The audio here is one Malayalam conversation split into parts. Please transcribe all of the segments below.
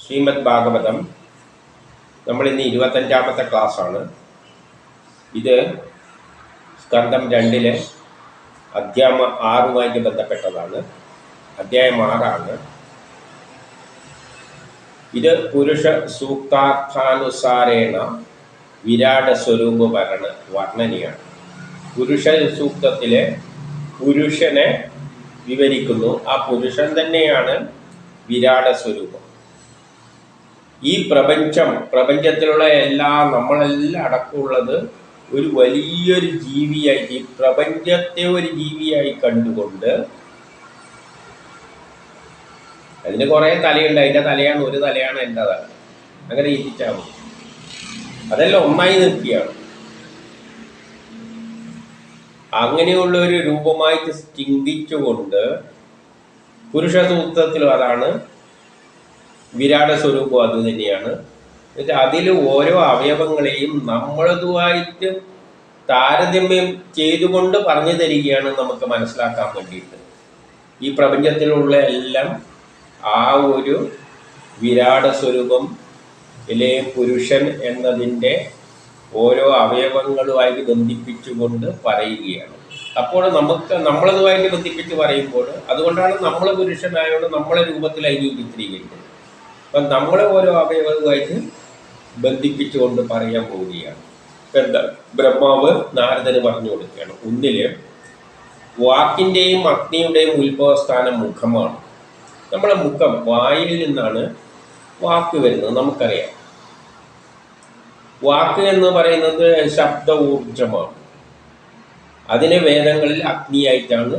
ശ്രീമദ് ഭാഗവതം നമ്മളിന്ന് 25ാമത്തെ ക്ലാസ്സാണ്. ഇത് സ്കന്ധം 2 അധ്യായം 6 ബന്ധപ്പെട്ടതാണ്. അധ്യായം 6. ഇത് പുരുഷ സൂക്താർത്ഥാനുസാരേണ വിരാട് സ്വരൂപ വർണ്ണനയാണ്. പുരുഷ സൂക്തത്തിലെ പുരുഷനെ വിവരിക്കുന്നു. ആ പുരുഷൻ തന്നെയാണ് വിരാട് സ്വരൂപം. ഈ പ്രപഞ്ചത്തിലുള്ള നമ്മളെല്ലാം അടക്കമുള്ളത് ഒരു വലിയൊരു ജീവിയായിട്ട്, ഈ പ്രപഞ്ചത്തെ ഒരു ജീവിയായി കണ്ടുകൊണ്ട്, അതിന് കുറേ തലയുണ്ട്. അതിൻ്റെ തലയാണ് ഒരു തലയാണ് എൻ്റെ തല, അങ്ങനെ ഇരിച്ചാൽ മതി. അതെല്ലാം ഒന്നായി നിൽക്കുകയാണ്. അങ്ങനെയുള്ള ഒരു രൂപമായിട്ട് ചിന്തിച്ചുകൊണ്ട് പുരുഷസൂക്തത്തിലും അതാണ് വിരാട് സ്വരൂപം, അത് തന്നെയാണ്. എന്നിട്ട് അതിൽ ഓരോ അവയവങ്ങളെയും നമ്മളതുമായിട്ട് താരതമ്യം ചെയ്തുകൊണ്ട് പറഞ്ഞു തരികയാണ് നമുക്ക് മനസ്സിലാക്കാൻ വേണ്ടിയിട്ട്. ഈ പ്രപഞ്ചത്തിലുള്ള എല്ലാം ആ ഒരു വിരാട് സ്വരൂപം ഇല്ലേ പുരുഷൻ എന്നതിൻ്റെ ഓരോ അവയവങ്ങളുമായിട്ട് ബന്ധിപ്പിച്ചുകൊണ്ട് പറയുകയാണ്. അപ്പോൾ നമ്മളതുമായിട്ട് ബന്ധിപ്പിച്ച് പറയുമ്പോൾ, അതുകൊണ്ടാണ് നമ്മൾ പുരുഷനായോണ്ട് നമ്മളെ രൂപത്തിൽ അതിനെ ചിത്രീകരിക്കുന്നത്. അപ്പം നമ്മളെ ഓരോ അവയവവുമായിട്ട് ബന്ധിപ്പിച്ചുകൊണ്ട് പറയാൻ പോവുകയാണ്. എന്താ ബ്രഹ്മാവ് നാരദന് പറഞ്ഞു കൊടുക്കുകയാണ്. ഒന്നില് വാക്കിൻ്റെയും അഗ്നിയുടെയും ഉത്ഭവസ്ഥാനം മുഖമാണ്. നമ്മളെ മുഖം, വായിൽ നിന്നാണ് വാക്ക് വരുന്നത്, നമുക്കറിയാം. വാക്ക് എന്ന് പറയുന്നത് ശബ്ദ ഊർജമാണ്. അതിനെ വേദങ്ങളിൽ അഗ്നിയായിട്ടാണ്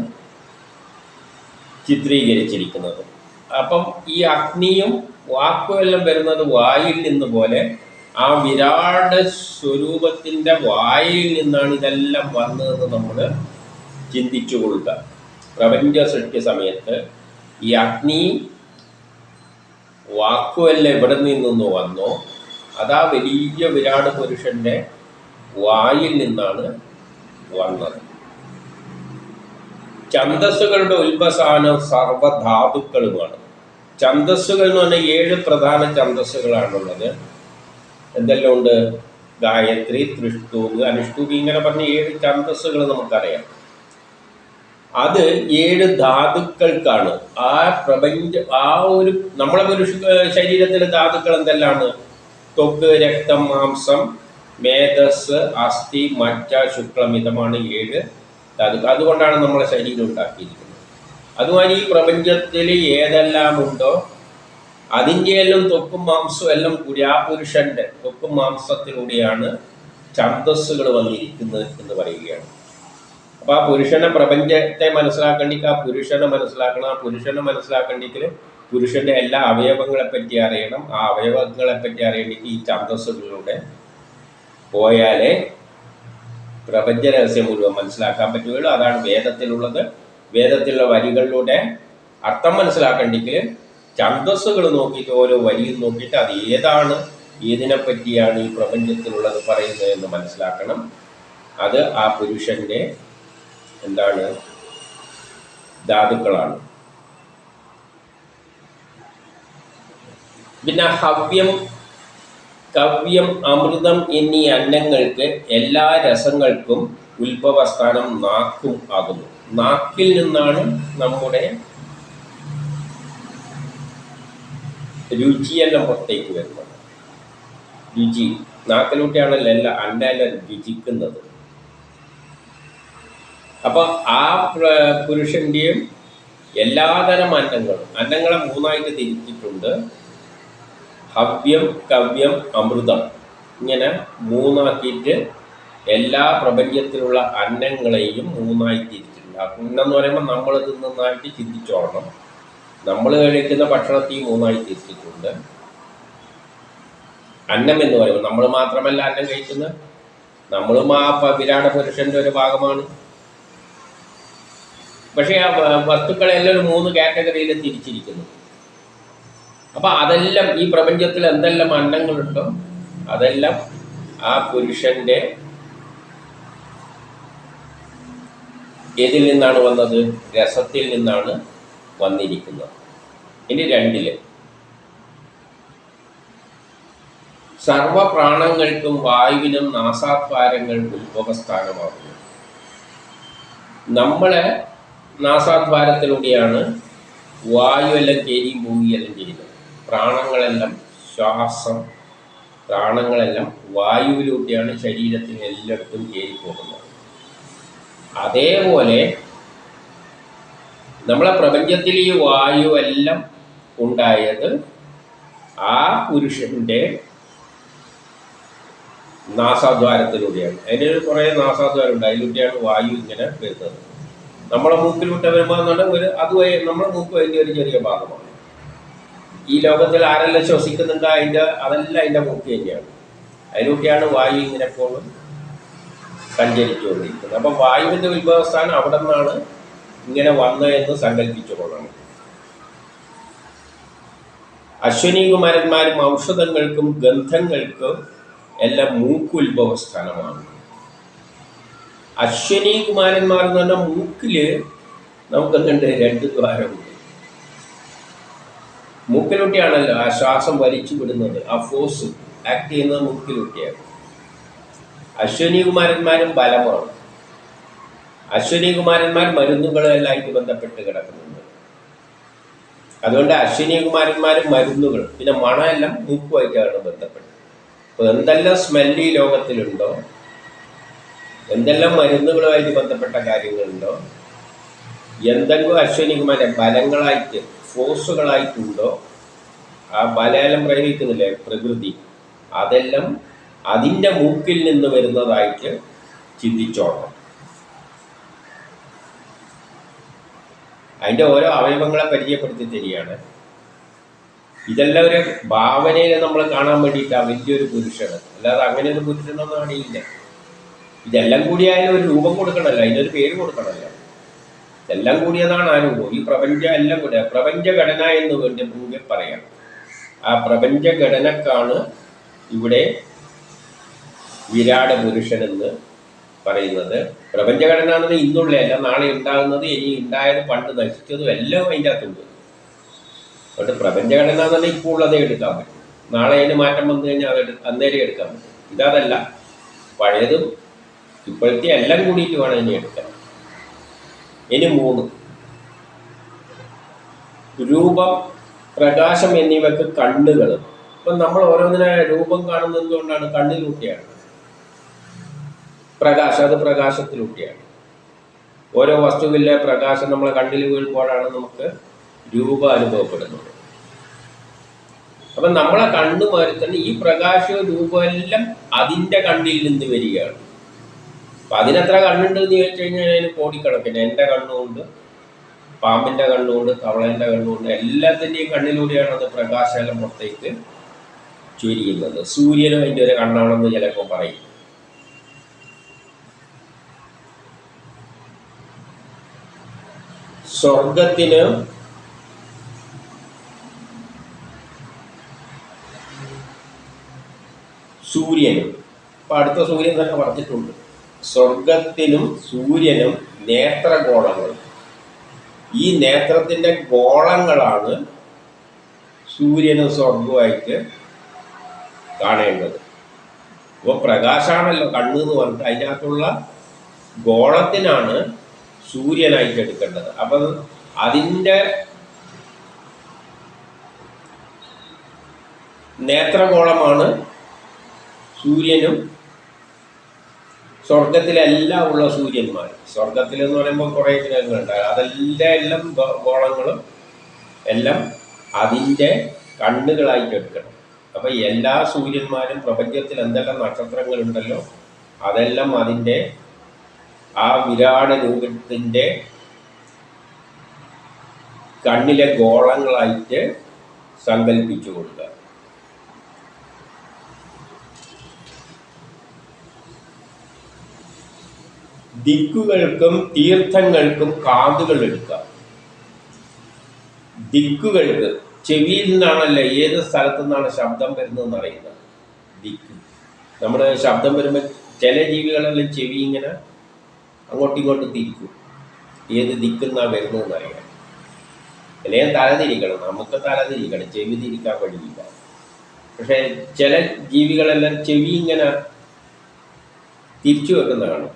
ചിത്രീകരിച്ചിരിക്കുന്നത്. അപ്പം ഈ അഗ്നിയും വാക്കുമെല്ലാം വരുന്നത് വായിൽ നിന്ന് പോലെ ആ വിരാട് സ്വരൂപത്തിൻ്റെ വായിൽ നിന്നാണ് ഇതെല്ലാം വന്നതെന്ന് നമ്മൾ ചിന്തിച്ചു കൊള്ളുക. പ്രപഞ്ച സൃഷ്ടി സമയത്ത് ഈ അഗ്നി വാക്കുമെല്ലാം എവിടെ നിന്നൊന്ന് വന്നോ, അതാ വലിയ വിരാട് പുരുഷൻ്റെ വായിൽ നിന്നാണ് വന്നത്. ഛന്ദസ്സുകളുടെ ഉത്ഭവസ്ഥാനം സർവധാതുക്കളുമാണ്. ഛന്ദസ്സുകൾ എന്ന് പറഞ്ഞാൽ 7 പ്രധാന ഛന്ദസ്സുകളാണുള്ളത്. എന്തെല്ലാം ഉണ്ട്? ഗായത്രി, ത്രിഷ്ടൂപ്, അനുഷ്ടൂപ്, ഇങ്ങനെ പറഞ്ഞ 7 ഛന്ദസ്സുകൾ നമുക്കറിയാം. അത് 7 ധാതുക്കൾക്കാണ്. നമ്മളെ ശരീരത്തിലെ ധാതുക്കൾ എന്തെല്ലാമാണ്? ത്വക്ക്, രക്തം, മാംസം, മേധസ്, അസ്ഥി, മജ്ജ, ശുക്ലം, ഇതമാണ് 7 ധാതുക്കൾ. അതുകൊണ്ടാണ് നമ്മളെ ശരീരം ഉണ്ടാക്കിയിരിക്കുന്നത്. അതുമാതിരി ഈ പ്രപഞ്ചത്തിൽ ഏതെല്ലാം ഉണ്ടോ അതിൻ്റെ എല്ലാം ത്വക്കും മാംസവും എല്ലാം കൂടി ആ പുരുഷൻ്റെ ത്വക്കും മാംസത്തിലൂടെയാണ് ഛന്ദസ്സുകൾ വന്നിരിക്കുന്നത് എന്ന് പറയുകയാണ്. അപ്പോൾ ആ പുരുഷനെ, പ്രപഞ്ചത്തെ മനസ്സിലാക്കണ്ടെങ്കിൽ ആ പുരുഷനെ മനസ്സിലാക്കണം. ആ പുരുഷനെ മനസ്സിലാക്കണ്ടെങ്കിൽ പുരുഷൻ്റെ എല്ലാ അവയവങ്ങളെ പറ്റി അറിയണം. ആ അവയവങ്ങളെ പറ്റി അറിയണമെങ്കിൽ ഈ ഛന്ദസ്സുകളിലൂടെ പോയാലേ പ്രപഞ്ച രഹസ്യം മുഴുവൻ മനസ്സിലാക്കാൻ പറ്റുകയുള്ളൂ. അതാണ് വേദത്തിലുള്ളത്. വേദത്തിലുള്ള വരികളിലൂടെ അർത്ഥം മനസ്സിലാക്കണ്ടെങ്കിൽ ഛന്ദസ്സുകൾ നോക്കിയിട്ട്, ഓരോ വരിയും നോക്കിയിട്ട് അത് ഏതാണ്, ഏതിനെ പറ്റിയാണ് ഈ പ്രപഞ്ചത്തിലുള്ളത് പറയുന്നത് എന്ന് മനസ്സിലാക്കണം. അത് ആ പുരുഷൻ്റെ എന്താണ്? ധാതുക്കളാണ്. പിന്നെ ഹവ്യം, കവ്യം, അമൃതം എന്നീ അന്നങ്ങൾക്ക് എല്ലാ രസങ്ങൾക്കും ഉത്ഭവസ്ഥാനം നാക്കും ആകുന്നു. നാക്കിൽ നിന്നാണ് നമ്മുടെ രുചിയെല്ലാം പുറത്തേക്ക് വരുന്നത്. രുചി നാക്കിലൂടെയാണല്ലോ എല്ലാ അന്നെല്ലാം രുചിക്കുന്നത്. അപ്പോൾ ആ പുരുഷൻ്റെയും എല്ലാതരം അന്നങ്ങളെ 3ആയിട്ട് തിരിച്ചിട്ടുണ്ട്. ഹവ്യം, കവ്യം, അമൃതം, ഇങ്ങനെ 3ആക്കിയിട്ട് എല്ലാ പ്രപഞ്ചത്തിലുള്ള അന്നങ്ങളെയും 3ആയി തിരിച്ചിട്ടുണ്ട്. അന്നെന്ന് പറയുമ്പോൾ നമ്മൾ തിന്നതായിട്ട് ചിന്തിച്ചോളണം. നമ്മൾ കഴിക്കുന്ന ഭക്ഷണത്തെയും 3ആയി തിരിച്ചിട്ടുണ്ട്. അന്നം എന്ന് പറയുമ്പോൾ നമ്മൾ മാത്രമല്ല അന്നം കഴിക്കുന്നത്, നമ്മളും ആ വിരാട പുരുഷൻ്റെ ഒരു ഭാഗമാണ്. പക്ഷേ ആ വസ്തുക്കളെല്ലാം ഒരു 3 കാറ്റഗറിയിൽ തിരിച്ചിരിക്കുന്നു. അപ്പം അതെല്ലാം ഈ പ്രപഞ്ചത്തിൽ എന്തെല്ലാം അന്നങ്ങളുണ്ടോ അതെല്ലാം ആ പുരുഷൻ്റെ ഏതിൽ നിന്നാണ് വന്നത്? രസത്തിൽ നിന്നാണ് വന്നിരിക്കുന്നത്. ഇനി 2 സർവപ്രാണങ്ങൾക്കും വായുവിനും നാസാദ്വാരങ്ങൾ ഉത്ഭവസ്ഥാനമാകുന്നു. നമ്മളെ നാസാദ്വാരത്തിലൂടെയാണ് വായു എല്ലാം കയറിയും പോവുകയെല്ലാം ചെയ്യുന്നത്. പ്രാണങ്ങളെല്ലാം പ്രാണങ്ങളെല്ലാം വായുവിലൂടെയാണ് ശരീരത്തിന് എല്ലായിടത്തും കയറിപ്പോകുന്നത്. അതേപോലെ നമ്മളെ പ്രപഞ്ചത്തിൽ ഈ വായു എല്ലാം ഉണ്ടായത് ആ പുരുഷൻ്റെ നാസാദ്വാരത്തിലൂടെയാണ്. അതിന് കുറേ നാസാദ്വാരം ഉണ്ട്, അതിലൂടെയാണ് വായു ഇങ്ങനെ വരുന്നത്. നമ്മളെ മൂക്കിലൂടെ വരുമ്പോൾ അതുവഴി നമ്മളെ മൂക്ക് അതിൻ്റെ ഒരു ചെറിയ ഭാഗമാണ്. ഈ ലോകത്തിൽ ആരെല്ലാം ശ്വസിക്കുന്നുണ്ട് അതെല്ലാം അതിൻ്റെ മൂക്ക് തന്നെയാണ്. അതിലൂടെയാണ് വായു ഇങ്ങനെ എപ്പോഴും സഞ്ചരിച്ചുകൊണ്ടിരിക്കുന്നത്. അപ്പം വായുവിൻ്റെ ഉത്ഭവസ്ഥാനം അവിടെ നിന്നാണ് ഇങ്ങനെ വന്നതെന്ന് സങ്കല്പിച്ചുകൊള്ളണം. അശ്വനി കുമാരന്മാരും ഔഷധങ്ങൾക്കും ഗന്ധങ്ങൾക്കും എല്ലാം മൂക്ക് ഉത്ഭവസ്ഥാനമാണ്. അശ്വനി കുമാരന്മാർ എന്ന് പറഞ്ഞാൽ മൂക്കില് നമുക്കെന്തുണ്ട്, 2 ദ്വാരമുണ്ട്. മൂക്കിലൂട്ടിയാണല്ലോ ആ ശ്വാസം വലിച്ചു വിടുന്നത്. ആ ഫോഴ്സ് ആക്ട് ചെയ്യുന്നത് മൂക്കിലൂട്ടിയാണ്. അശ്വനി കുമാരന്മാരും ബലമാണ്. അശ്വനി കുമാരന്മാർ മരുന്നുകളെല്ലാമായിട്ട് ബന്ധപ്പെട്ട് കിടക്കുന്നുണ്ട്. അതുകൊണ്ട് അശ്വനി കുമാരന്മാരും മരുന്നുകൾ, പിന്നെ മണമെല്ലാം മൂക്കുമായിട്ടാണ് ബന്ധപ്പെട്ടത്. അപ്പോൾ എന്തെല്ലാം സ്മെല്ല് ഈ ലോകത്തിലുണ്ടോ, എന്തെല്ലാം മരുന്നുകളുമായിട്ട് ബന്ധപ്പെട്ട കാര്യങ്ങളുണ്ടോ, എന്തെങ്കിലും അശ്വനി കുമാരൻ ബലങ്ങളായിട്ട് ഫോഴ്സുകളായിട്ടുണ്ടോ, ആ ബലമെല്ലാം പ്രയോഗിക്കുന്നില്ലേ പ്രകൃതി, അതെല്ലാം അതിൻ്റെ മൂക്കിൽ നിന്ന് വരുന്നതായിട്ട് ചിന്തിച്ചോളണം. അതിൻ്റെ ഓരോ അവയവങ്ങളെ പരിചയപ്പെടുത്തി തരികയാണ്. ഇതെല്ലാം ഒരു ഭാവനയിൽ നമ്മൾ കാണാൻ വേണ്ടിയിട്ടാണ് വലിയൊരു പുരുഷന്, അല്ലാതെ അങ്ങനെ ഒരു പുരുഷനൊന്നും കാണിയില്ല. ഇതെല്ലാം കൂടിയായാലും ഒരു രൂപം കൊടുക്കണമല്ലോ, അതിനൊരു പേര് കൊടുക്കണമല്ലോ. ഇതെല്ലാം കൂടിയതാണ് ആ രൂപം. ഈ പ്രപഞ്ചം എല്ലാം കൂടെ പ്രപഞ്ചഘടന എന്ന് വേണ്ടി പറയാം. ആ പ്രപഞ്ചഘടനക്കാണ് ഇവിടെ വിരാട് പുരുഷൻ എന്ന് പറയുന്നത്. പ്രപഞ്ചഘടന എന്നത് ഇന്നുള്ളതല്ല, നാളെ ഉണ്ടാകുന്നത്, ഇനി ഉണ്ടായത്, പണ്ട് നശിച്ചതും എല്ലാം അതിൻ്റെ അകത്തുണ്ട്. അതുകൊണ്ട് പ്രപഞ്ചഘടന എന്ന് പറഞ്ഞാൽ ഇപ്പോൾ ഉള്ളതേ എടുക്കാൻ പറ്റും. നാളെ അതിന് മാറ്റം വന്നു കഴിഞ്ഞാൽ അത് അന്നേരം എടുക്കാൻ പറ്റും. ഇതല്ല, പഴയതും ഇപ്പോഴത്തെ എല്ലാം കൂടിയിട്ട് വേണം ഇനി എടുക്കാൻ. ഇനി 3 രൂപം, പ്രകാശം എന്നിവയ്ക്ക് കണ്ണുകൾ. ഇപ്പം നമ്മൾ ഓരോന്നിനെ രൂപം കാണുന്നത് കൊണ്ടാണ്, കണ്ണിലൂട്ടിയാണ്. പ്രകാശം, അത് പ്രകാശത്തിലൂട്ടിയാണ്. ഓരോ വസ്തുവിലെ പ്രകാശം നമ്മളെ കണ്ണിൽ വീഴുമ്പോഴാണ് നമുക്ക് രൂപം അനുഭവപ്പെടുന്നത്. അപ്പം നമ്മളെ കണ്ണുമാരി തന്നെ ഈ പ്രകാശവും രൂപമെല്ലാം അതിൻ്റെ കണ്ണിൽ നിന്ന് വരികയാണ്. അപ്പം അതിനെത്ര കണ്ണുണ്ട് എന്ന് ചോദിച്ചു കഴിഞ്ഞാൽ അതിന് കോടിക്കണക്കിന്. എൻ്റെ കണ്ണുകൊണ്ട്, പാമ്പിൻ്റെ കണ്ണുകൊണ്ട്, തവളേൻ്റെ കണ്ണുകൊണ്ട്, എല്ലാത്തിൻ്റെയും കണ്ണിലൂടെയാണ് അത് പ്രകാശമെല്ലാം പുറത്തേക്ക് ചൊരിയുന്നത്. സൂര്യനും അതിൻ്റെ ഒരു കണ്ണാണെന്ന് ചിലപ്പോൾ പറയും. സ്വർഗത്തിന് സൂര്യനും, ഇപ്പം അടുത്ത സൂര്യൻ തന്നെ പറഞ്ഞിട്ടുണ്ട്, സ്വർഗത്തിനും സൂര്യനും നേത്രഗോളങ്ങൾ. ഈ നേത്രത്തിൻ്റെ ഗോളങ്ങളാണ് സൂര്യനും സ്വർഗവുമായിട്ട് കാണേണ്ടത്. അപ്പോൾ പ്രകാശമാണല്ലോ കണ്ണ് എന്ന് പറഞ്ഞിട്ട് അതിനകത്തുള്ള ഗോളത്തിനാണ് സൂര്യനായിട്ട് എടുക്കേണ്ടത്. അപ്പം അതിൻ്റെ നേത്രഗോളമാണ് സൂര്യനും സ്വർഗത്തിലെല്ലാം ഉള്ള സൂര്യന്മാർ. സ്വർഗത്തിലെന്ന് പറയുമ്പോൾ കുറേ ഗ്രഹങ്ങളുണ്ട്, എല്ലാം ഗോളങ്ങളും എല്ലാം അതിൻ്റെ കണ്ണുകളായിട്ട് എടുക്കണം. അപ്പം എല്ലാ സൂര്യന്മാരും, പ്രപഞ്ചത്തിൽ എന്തെല്ലാം നക്ഷത്രങ്ങളുണ്ടല്ലോ അതെല്ലാം അതിൻ്റെ ആ വിരാട് രൂപത്തിൻ്റെ കണ്ണിലെ ഗോളങ്ങളായിട്ട് സങ്കല്പിച്ചു കൊടുക്കുക. ദിക്കുകൾക്കും തീർത്ഥങ്ങൾക്കും കാതുകൾ എടുക്കാം. ദിക്കുകൾക്ക് ചെവിയിൽ നിന്നാണല്ലോ ഏത് സ്ഥലത്തു നിന്നാണ് ശബ്ദം വരുന്നതെന്ന് അറിയുന്നത്. ദിക്ക്, നമ്മുടെ ശബ്ദം വരുമ്പോൾ ചില ജീവികളെല്ലാം ചെവി ഇങ്ങനെ അങ്ങോട്ടും ഇങ്ങോട്ടും തിരിക്കും, ഏത് ദിക്കുന്നാണ് വരുന്നതെന്ന് അറിയാം. അല്ലെങ്കിൽ തലതിരിക്കണം, നമുക്ക് തലതിരിക്കണം, ചെവി തിരിക്കാൻ കഴിയില്ല. പക്ഷേ ചില ജീവികളെല്ലാം ചെവി ഇങ്ങനെ തിരിച്ചു വെക്കുന്നതാണ്.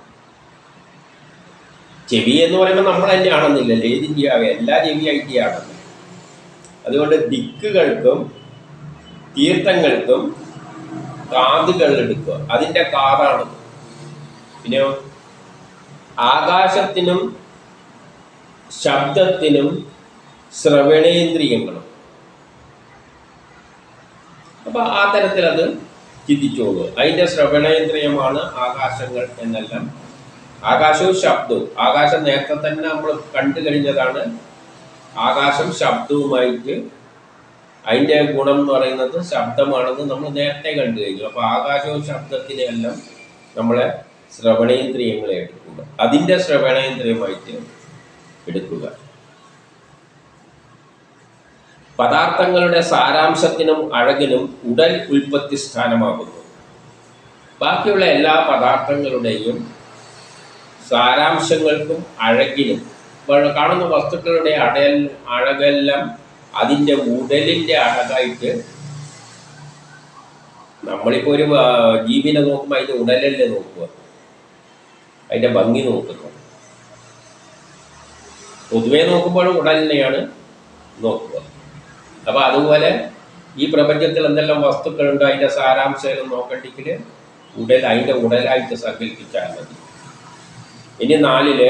ചെവി എന്ന് പറയുമ്പോൾ നമ്മൾ തന്നെ ആണെന്നില്ലല്ലോ, ഏത് ജീവിയാകെ എല്ലാ ചെവിയായിട്ടാണ്. അതുകൊണ്ട് ദിക്കുകൾക്കും തീർത്ഥങ്ങൾക്കും കാതുകൾ എടുക്കുക, അതിൻ്റെ കാതാണ്. പിന്നെയോ ആകാശത്തിനും ശബ്ദത്തിനും ശ്രവണേന്ദ്രിയങ്ങളും. അപ്പൊ ആ തരത്തിൽ അത് ചിന്തിച്ചോളൂ. അതിൻ്റെ ശ്രവണേന്ദ്രിയമാണ് ആകാശങ്ങൾ എന്നെല്ലാം. ആകാശവും ശബ്ദവും, ആകാശം നേരത്തെ തന്നെ നമ്മൾ കണ്ടു കഴിഞ്ഞതാണ്. ആകാശം ശബ്ദവുമായിട്ട് അതിൻ്റെ ഗുണം എന്ന് പറയുന്നത് ശബ്ദമാണെന്ന് നമ്മൾ നേരത്തെ കണ്ടു കഴിഞ്ഞു. അപ്പോൾ ആകാശവും ശബ്ദത്തിനെല്ലാം നമ്മളെ ശ്രവണേന്ദ്രിയങ്ങളെ എടുക്കുക, അതിൻ്റെ ശ്രവണേന്ദ്രിയമായിട്ട് എടുക്കുക. പദാർത്ഥങ്ങളുടെ സാരാംശത്തിനും അഴകിനും ഉടൽ ഉൽപ്പത്തി സ്ഥാനമാകുന്നു. ബാക്കിയുള്ള എല്ലാ പദാർത്ഥങ്ങളുടെയും സാരാംശങ്ങൾക്കും അഴകിനും, കാണുന്ന വസ്തുക്കളുടെ അഴകെല്ലാം അതിൻ്റെ ഉടലിൻ്റെ അഴകായിട്ട്. നമ്മളിപ്പോൾ ഒരു ജീവിനെ നോക്കുമ്പോൾ അതിൻ്റെ ഉടലല്ലേ നോക്കുക, അതിൻ്റെ ഭംഗി നോക്കുന്നു. പൊതുവെ നോക്കുമ്പോൾ ഉടലിനെയാണ് നോക്കുക. അപ്പോൾ അതുപോലെ ഈ പ്രപഞ്ചത്തിൽ എന്തെല്ലാം വസ്തുക്കളുണ്ടോ അതിൻ്റെ സാരാംശം നോക്കണ്ടെങ്കിൽ അതിൻ്റെ ഉടലായിട്ട് സങ്കല്പിച്ചാൽ മതി. ഇനി 4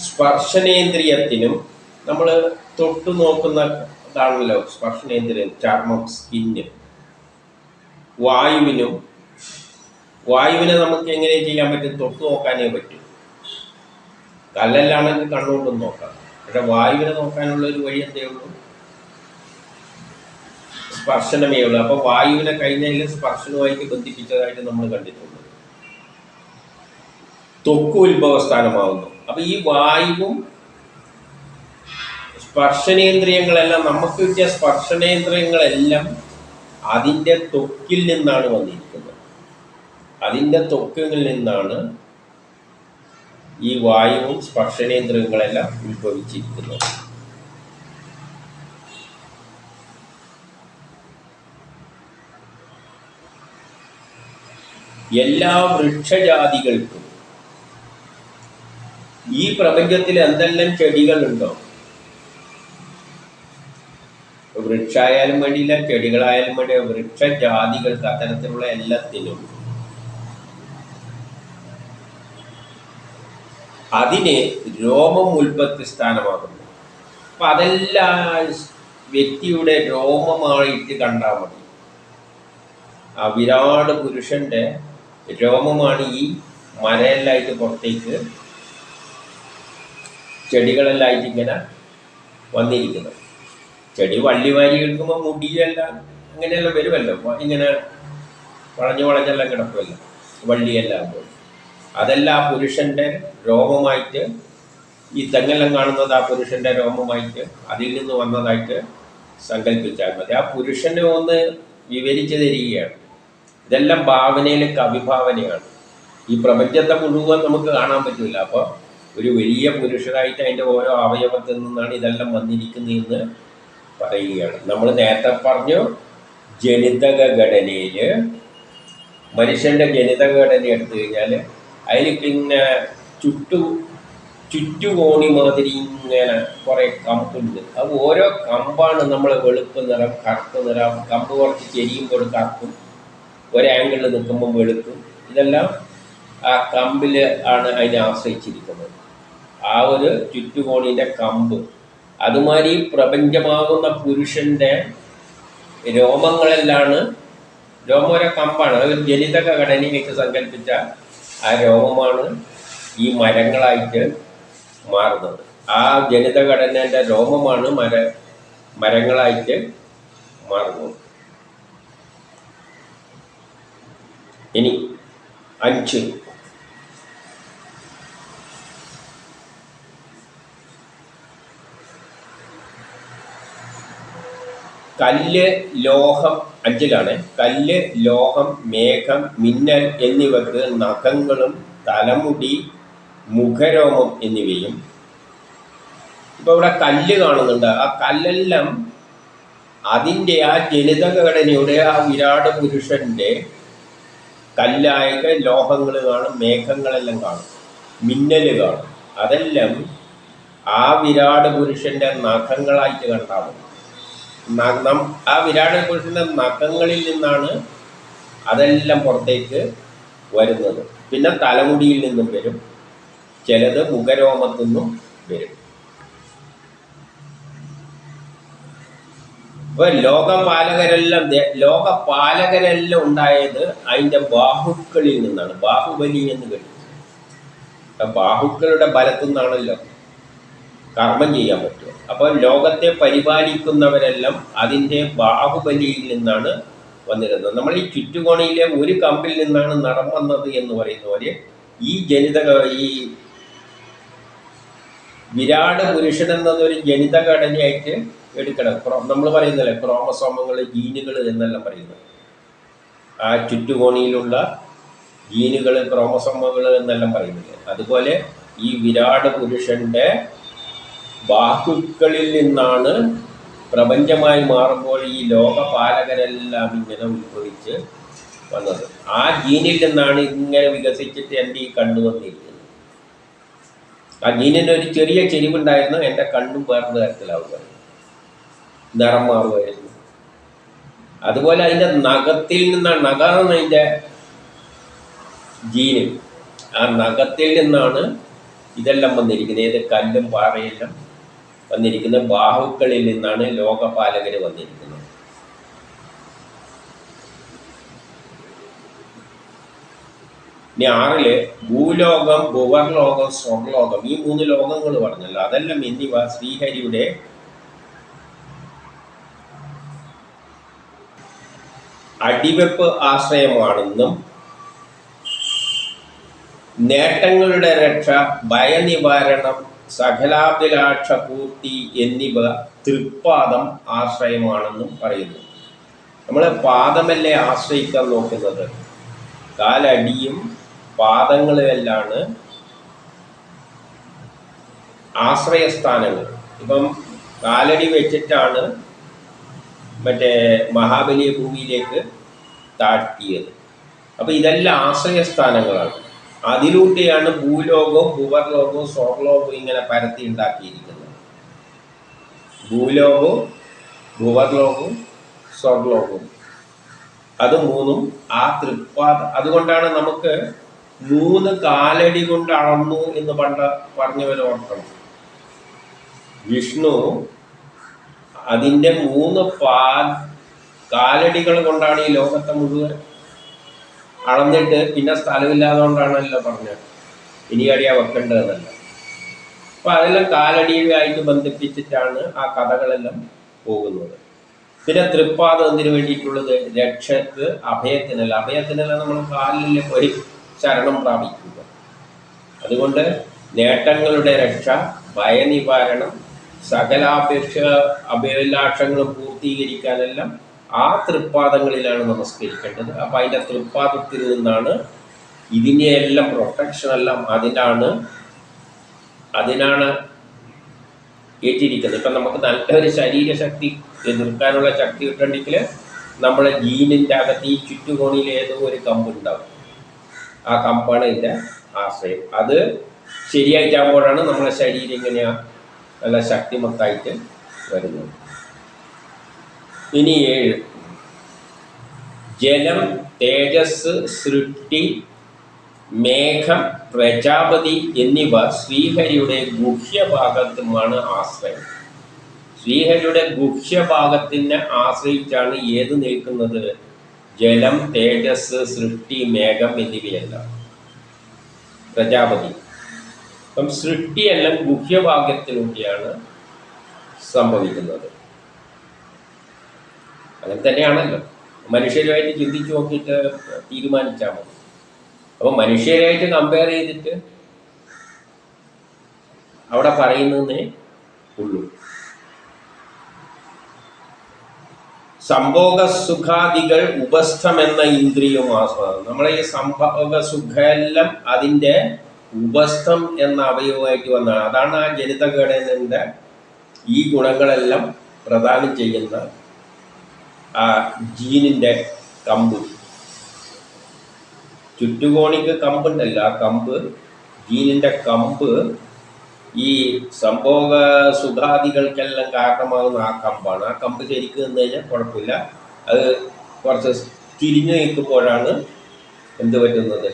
സ്പർശനേന്ദ്രിയത്തിനും, നമ്മൾ തൊട്ടു നോക്കുന്ന ഇതാണല്ലോ സ്പർശനേന്ദ്രിയം, ചർമ്മം, സ്കിന്ന്. വായുവിനെ നമുക്ക് എങ്ങനെ ചെയ്യാൻ പറ്റും? തൊട്ടു നോക്കാനേ പറ്റും. കല്ലെല്ലാണെങ്കിൽ കണ്ണുകൊണ്ടും നോക്കാം. പക്ഷെ വായുവിനെ നോക്കാനുള്ള ഒരു വഴി എന്തേ ഉള്ളൂ? സ്പർശനമേ ഉള്ളൂ. അപ്പോൾ വായുവിനെ കഴിഞ്ഞതിൽ സ്പർശനവുമായിട്ട് ബന്ധിപ്പിച്ചതായിട്ട് നമ്മൾ കണ്ടിട്ടുണ്ട്. ത്വക്ക് ഉത്ഭവസ്ഥാനമാകുന്നു. അപ്പൊ ഈ വായുവും സ്പർശനേന്ദ്രിയങ്ങളെല്ലാം, നമുക്ക് കിട്ടിയ സ്പർശനേന്ദ്രിയങ്ങളെല്ലാം അതിൻ്റെ ത്വക്കിൽ നിന്നാണ് വന്നിരിക്കുന്നത്. അതിൻ്റെ ത്വക്കിൽ നിന്നാണ് ഈ വായുവും സ്പർശനേന്ദ്രിയങ്ങളെല്ലാം ഉത്ഭവിച്ചിരിക്കുന്നത്. എല്ലാ വൃക്ഷജാതികൾക്കും, ഈ പ്രപഞ്ചത്തിൽ എന്തെല്ലാം ചെടികളുണ്ടോ, വൃക്ഷമായാലും വേണ്ടിയില്ല, ചെടികളായാലും വേണ്ടി, വൃക്ഷജാതികൾക്ക്, അത്തരത്തിലുള്ള എല്ലാത്തിനും അതിന് രോമം ഉൽപ്പത്തി സ്ഥാനമാകുന്നു. അപ്പം അതെല്ലാം വ്യക്തിയുടെ രോമമായിട്ട് കണ്ടാൽ മതി. ആ വിരാട് പുരുഷന്റെ രോമമാണ് ഈ മരയെല്ലായിട്ട് പുറത്തേക്ക്, ചെടികളെല്ലായിട്ട് ഇങ്ങനെ വന്നിരിക്കുന്നത്. ചെടി വള്ളി വാരി എടുക്കുമ്പോൾ മുടിയെല്ലാം അങ്ങനെയെല്ലാം വരുമല്ലോ, ഇങ്ങനെ വളഞ്ഞെല്ലാം കിടക്കുമല്ലോ വള്ളിയെല്ലാം പോയി. അതെല്ലാം ആ പുരുഷൻ്റെ രോമമായിട്ട്, ഈ തെങ്ങെല്ലാം കാണുന്നത് ആ പുരുഷൻ്റെ രോമമായിട്ട് അതിൽ നിന്ന് വന്നതായിട്ട് സങ്കല്പിച്ചാൽ മതി. ആ പുരുഷനെ ഒന്ന് വിവരിച്ചു തരികയാണ്. ഇതെല്ലാം ഭാവനയിലെ കവിഭാവനയാണ്. ഈ പ്രപഞ്ചത്തെ മുഴുവൻ നമുക്ക് കാണാൻ പറ്റില്ല. അപ്പോൾ ഒരു വലിയ പുരുഷനായിട്ട് അതിൻ്റെ ഓരോ അവയവത്തിൽ നിന്നാണ് ഇതെല്ലാം വന്നിരിക്കുന്നതെന്ന് പറയുകയാണ്. നമ്മൾ നേരത്തെ പറഞ്ഞു, ജനിതക ഘടനയിൽ മനുഷ്യൻ്റെ ജനിതക ഘടന എടുത്തു കഴിഞ്ഞാൽ അതിൽ പിന്നെ ചുറ്റുകോണി മാതിരി ഇങ്ങനെ കുറേ കമ്പുണ്ട്. അത് ഓരോ കമ്പാണ് നമ്മൾ വെളുപ്പ് നിറം, കറുപ്പ് നിറം, കമ്പ് കുറച്ച് ചെരിയുമ്പോൾ കറുപ്പും, ഒരാംഗിളിൽ നിൽക്കുമ്പോൾ വെളുക്കും. ഇതെല്ലാം ആ കമ്പിൽ ആണ് അതിനെ ആശ്രയിച്ചിരിക്കുന്നത്, ആ ഒരു ചുറ്റുകോണിൻ്റെ കമ്പ്. അതുമാതിരി പ്രപഞ്ചമാകുന്ന പുരുഷൻ്റെ രോമങ്ങളെല്ലാണ്, രോമോര കമ്പാണ്. അത് ജനിതക ഘടനയായിട്ട് സങ്കല്പിച്ച ആ രോമമാണ് ഈ മരങ്ങളായിട്ട് മാറുന്നത്. ആ ജനിതഘടനേൻ്റെ രോമമാണ് മരങ്ങളായിട്ട് മാറുന്നത്. ഇനി 5 കല്ല്, ലോഹം, 5-ലാണ്. കല്ല്, ലോഹം, മേഘം, മിന്നൽ എന്നിവക്ക് നഖങ്ങളും തലമുടി, മുഖരോമം എന്നിവയും. ഇപ്പോൾ ഇവിടെ കല്ല് കാണുന്നുണ്ട്. ആ കല്ലെല്ലാം അതിൻ്റെ ആ ജനിതക ഘടനയുടെ ആ വിരാട് പുരുഷൻ്റെ കല്ലായ ലോഹങ്ങൾ കാണും, മേഘങ്ങളെല്ലാം കാണും, മിന്നൽ കാണും. അതെല്ലാം ആ വിരാട് പുരുഷൻ്റെ നഖങ്ങളായിട്ട് കണ്ടാൽ മതി. ആ വിരാട് പുരുഷൻ്റെ നഖങ്ങളിൽ നിന്നാണ് അതെല്ലാം പുറത്തേക്ക് വരുന്നത്. പിന്നെ തലമുടിയിൽ നിന്നും വരും, ചിലത് മുഖരോമത്തു നിന്നും വരും. അപ്പോൾ ലോകപാലകരെല്ലാം ഉണ്ടായത് അതിൻ്റെ ബാഹുക്കളിൽ നിന്നാണ്. ബാഹുബലി എന്ന് കേട്ടു. ബാഹുക്കളുടെ ബലത്തു നിന്നാണല്ലോ കർമ്മം ചെയ്യാൻ പറ്റുക. അപ്പോൾ ലോകത്തെ പരിപാലിക്കുന്നവരെല്ലാം അതിൻ്റെ ബാഹുബലിയിൽ നിന്നാണ് വന്നിരുന്നത്. നമ്മൾ ഈ ചുറ്റുകോണിയിലെ ഒരു കമ്പിൽ നിന്നാണ് നടം വന്നത് എന്ന് പറയുന്ന പോലെ ഈ ഈ വിരാട് പുരുഷൻ എന്നതൊരു ജനിതഘടനയായിട്ട് എടുക്കണം. നമ്മൾ പറയുന്നല്ലേ ക്രോമസോമങ്ങൾ, ജീനുകൾ എന്നെല്ലാം പറയുന്നത്. ആ ചുറ്റുകോണിയിലുള്ള ജീനുകൾ, ക്രോമസോമുകൾ എന്നെല്ലാം പറയുന്നില്ലേ. അതുപോലെ ഈ വിരാട് പുരുഷൻ്റെ ബാഹുക്കളിൽ നിന്നാണ് പ്രപഞ്ചമായി മാറുമ്പോൾ ഈ ലോകപാലകരെല്ലാം ഇങ്ങനെ ഉത്ഭവിച്ച് വന്നത്. ആ ജീനിൽ നിന്നാണ് ഇങ്ങനെ വികസിച്ചിട്ട് എൻ്റെ ഈ കണ്ണു വന്നിരിക്കുന്നത്. ആ ജീനിന് ഒരു ചെറിയ ചെരിവുണ്ടായിരുന്നു, എൻ്റെ കണ്ണും വേറെ തരത്തിലാവുകയായിരുന്നു, നിറം മാറുമായിരുന്നു. അതുപോലെ അതിൻ്റെ നഖത്തിൽ നിന്നാണ്, നഖമാണ് അതിൻ്റെ ജീന്. ആ നഖത്തിൽ നിന്നാണ് ഇതെല്ലാം വന്നിരിക്കുന്നത്. ഏത് കല്ലും പാറയെല്ലാം വന്നിരിക്കുന്നത് ബാഹുക്കളിൽ നിന്നാണ് ലോകപാലകർ വന്നിരിക്കുന്നത്. ഇനി 6 ഭൂലോകം, ഭുവർലോകം, സ്വർലോകം, ഈ 3 ലോകങ്ങൾ പറഞ്ഞല്ലോ. അതെല്ലാം എന്നിവ ശ്രീഹരിയുടെ അടിവെപ്പ് ആശ്രയമാണെന്നും നേട്ടങ്ങളുടെ രക്ഷ, ഭയനിവാരണം, സകലാഭിലാഷ പൂർത്തി എന്നിവ തൃപ്പാദം ആശ്രയമാണെന്നും പറയുന്നു. നമ്മൾ പാദമല്ലേ ആശ്രയിക്കാൻ നോക്കുന്നത്. കാലടിയും പാദങ്ങളുമെല്ലാണ് ആശ്രയസ്ഥാനങ്ങൾ. ഇപ്പം കാലടി വെച്ചിട്ടാണ് മറ്റേ മഹാബലി ഭൂമിയിലേക്ക് താഴ്ത്തിയത്. അപ്പോൾ ഇതെല്ലാം ആശ്രയസ്ഥാനങ്ങളാണ്. അതിലൂടെയാണ് ഭൂലോകവും ഭുവർലോകവും സ്വർലോകവും ഇങ്ങനെ പരത്തി ഉണ്ടാക്കിയിരിക്കുന്നത്. ഭൂലോകവും ഭുവർലോകവും സ്വർലോകവും അത് 3 ആ തൃപ്പാദം. അതുകൊണ്ടാണ് നമുക്ക് 3 കാലടി കൊണ്ട് അളന്നു എന്ന് പറഞ്ഞവർ ഓർക്കണം. വിഷ്ണു അതിൻ്റെ 3 കാലടികൾ കൊണ്ടാണ് ഈ ലോകത്തെ മുഴുവൻ അളന്നിട്ട് പിന്നെ സ്ഥലമില്ലാതുകൊണ്ടാണല്ലോ പറഞ്ഞത് ഇനി അടിയാ വെക്കേണ്ടതെന്നല്ല. അപ്പം അതെല്ലാം കാലടിയുമായിട്ട് ബന്ധിപ്പിച്ചിട്ടാണ് ആ കഥകളെല്ലാം പോകുന്നത്. പിന്നെ തൃപ്പാദം എന്തിനു വേണ്ടിയിട്ടുള്ളത്? രക്ഷക്ക്, അഭയത്തിനല്ല. അഭയത്തിനല്ല നമ്മൾ കാലിലെ പോയി ശരണം പ്രാപിക്കുക. അതുകൊണ്ട് നേട്ടങ്ങളുടെ രക്ഷ, ഭയനിവാരണം, അഭിലാഷങ്ങളും പൂർത്തീകരിക്കാനെല്ലാം ആ തൃപ്പാദങ്ങളിലാണ് നമസ്കരിക്കേണ്ടത്. അപ്പം അതിൻ്റെ തൃപ്പാദത്തിൽ നിന്നാണ് ഇതിനെയെല്ലാം പ്രൊട്ടക്ഷനെല്ലാം അതിനാണ് ഏറ്റിരിക്കുന്നത്. ഇപ്പം നമുക്ക് നല്ലൊരു ശരീരശക്തി എതിർക്കാനുള്ള ശക്തി കിട്ടണമെങ്കിൽ നമ്മളെ ജീനിൻ്റെ അകത്ത് ഈ ചുറ്റുകോണിയിൽ ഏതോ ഒരു കമ്പുണ്ടാവും. ആ കമ്പാണ് ഇതിൻ്റെ ആശ്രയം. അത് ശരിയായിട്ടാകുമ്പോഴാണ് നമ്മളെ ശരീരം ഇങ്ങനെയാണ് നല്ല ശക്തിമത്തായിട്ട് വരുന്നത്. ഇനി 7 ജലം, തേജസ്, സൃഷ്ടി, മേഘം, പ്രജാപതി എന്നിവ ശ്രീഹരിയുടെ ഗുഹ്യഭാഗത്തുമാണ് ആശ്രയം. ശ്രീഹരിയുടെ ഗുഹ്യഭാഗത്തിനെ ആശ്രയിച്ചാണ് ഏത് നിൽക്കുന്നത്? ജലം, തേജസ്, സൃഷ്ടി, മേഘം എന്നിവയല്ല. പ്രജാപതി. അപ്പം സൃഷ്ടിയെല്ലാം ഗുഹ്യഭാഗത്തിലൂടെയാണ് സംഭവിക്കുന്നത്. അങ്ങനെ തന്നെയാണല്ലോ. മനുഷ്യരുമായിട്ട് ചിന്തിച്ച് നോക്കിയിട്ട് തീരുമാനിച്ചാൽ മതി. അപ്പോൾ മനുഷ്യരായിട്ട് കമ്പയർ ചെയ്തിട്ട് അവിടെ പറയുന്നതേ ഉള്ളൂ. സംഭോഗ സുഖാദികൾ ഉപസ്ഥം എന്ന ഇന്ദ്രിയവും ആസ്വാദം. നമ്മളെ ഈ സംഭോഗ സുഖമെല്ലാം അതിൻ്റെ ഉപസ്ഥം എന്ന അവയവമായിട്ട് വന്നതാണ്. അതാണ് ആ ജനിതഘടനയുടെ ഈ ഗുണങ്ങളെല്ലാം പ്രദാനം ചെയ്യുന്ന ആ ജീനിൻ്റെ കമ്പ്. ചുറ്റുകോണിക്ക് കമ്പുണ്ടല്ല, ആ കമ്പ്, ജീനിൻ്റെ കമ്പ് ഈ സംഭോഗ സുഖാദികൾക്കെല്ലാം കാരണമാകുന്ന ആ കമ്പാണ്. ആ കമ്പ് ശരിക്കും നിന്ന് കഴിഞ്ഞാൽ കുഴപ്പമില്ല. അത് കുറച്ച് തിരിഞ്ഞു നിൽക്കുമ്പോഴാണ് എന്ത് പറ്റുന്നത്,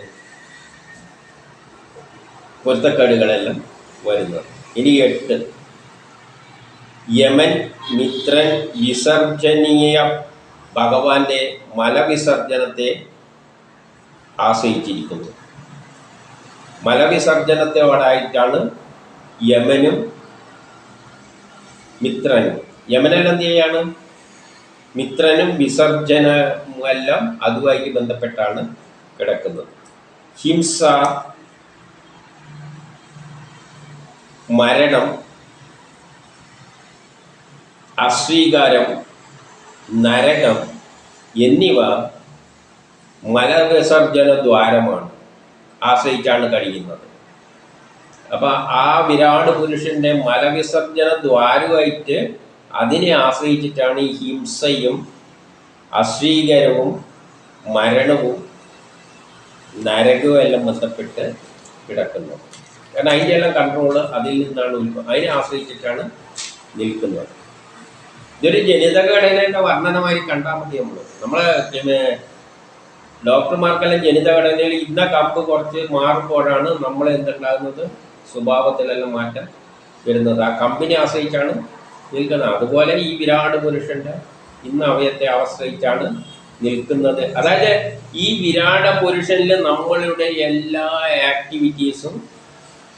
പൊരുത്തക്കേടുകളെല്ലാം വരുന്നത്. ഇനി 8, യമൻ മിത്രൻ വിസർജനീയ ഭഗവാന്റെ മലവിസർജനത്തെ ആശ്രയിച്ചിരിക്കുന്നു. മലവിസർജനത്തോടായിട്ടാണ് യമനും മിത്രനും, യമനെല്ലാം എന്ത് ചെയ്യാണ്, മിത്രനും വിസർജനമെല്ലാം അതുമായിട്ട് ബന്ധപ്പെട്ടാണ് കിടക്കുന്നത്. ഹിംസ, മരണം, അസ്വീകാരം, നരകം എന്നിവ മലവിസർജന ദ്വാരമാണ്, ആശ്രയിച്ചാണ് കഴിയുന്നത്. അപ്പം ആ വിരാട് പുരുഷൻ്റെ മലവിസർജന ദ്വാരമായിട്ട് അതിനെ ആശ്രയിച്ചിട്ടാണ് ഈ ഹിംസയും അസ്വീകരവും മരണവും നരകവും എല്ലാം ബന്ധപ്പെട്ട് കിടക്കുന്നത്. കാരണം അതിൻ്റെ എല്ലാം കൺട്രോള് അതിൽ നിന്നാണ് അതിനെ ആശ്രയിച്ചിട്ടാണ് നിൽക്കുന്നത്. ഇതൊരു ജനിതഘടനയുടെ വർണ്ണനമായി കണ്ടാൽ മതി. നമ്മളെ ഡോക്ടർമാർക്കെല്ലാം ജനിതഘടനയിൽ ഇന്ന കമ്പ് കുറച്ച് മാറുമ്പോഴാണ് നമ്മൾ എന്തുണ്ടാകുന്നത്, സ്വഭാവത്തിലെല്ലാം മാറ്റം വരുന്നത്. ആ കമ്പിനെ ആശ്രയിച്ചാണ് നിൽക്കുന്നത്. അതുപോലെ ഈ വിരാട് പുരുഷൻ്റെ ഇന്ന അവയത്തെ ആശ്രയിച്ചാണ് നിൽക്കുന്നത്. അതായത് ഈ വിരാട പുരുഷനിൽ നമ്മളുടെ എല്ലാ ആക്ടിവിറ്റീസും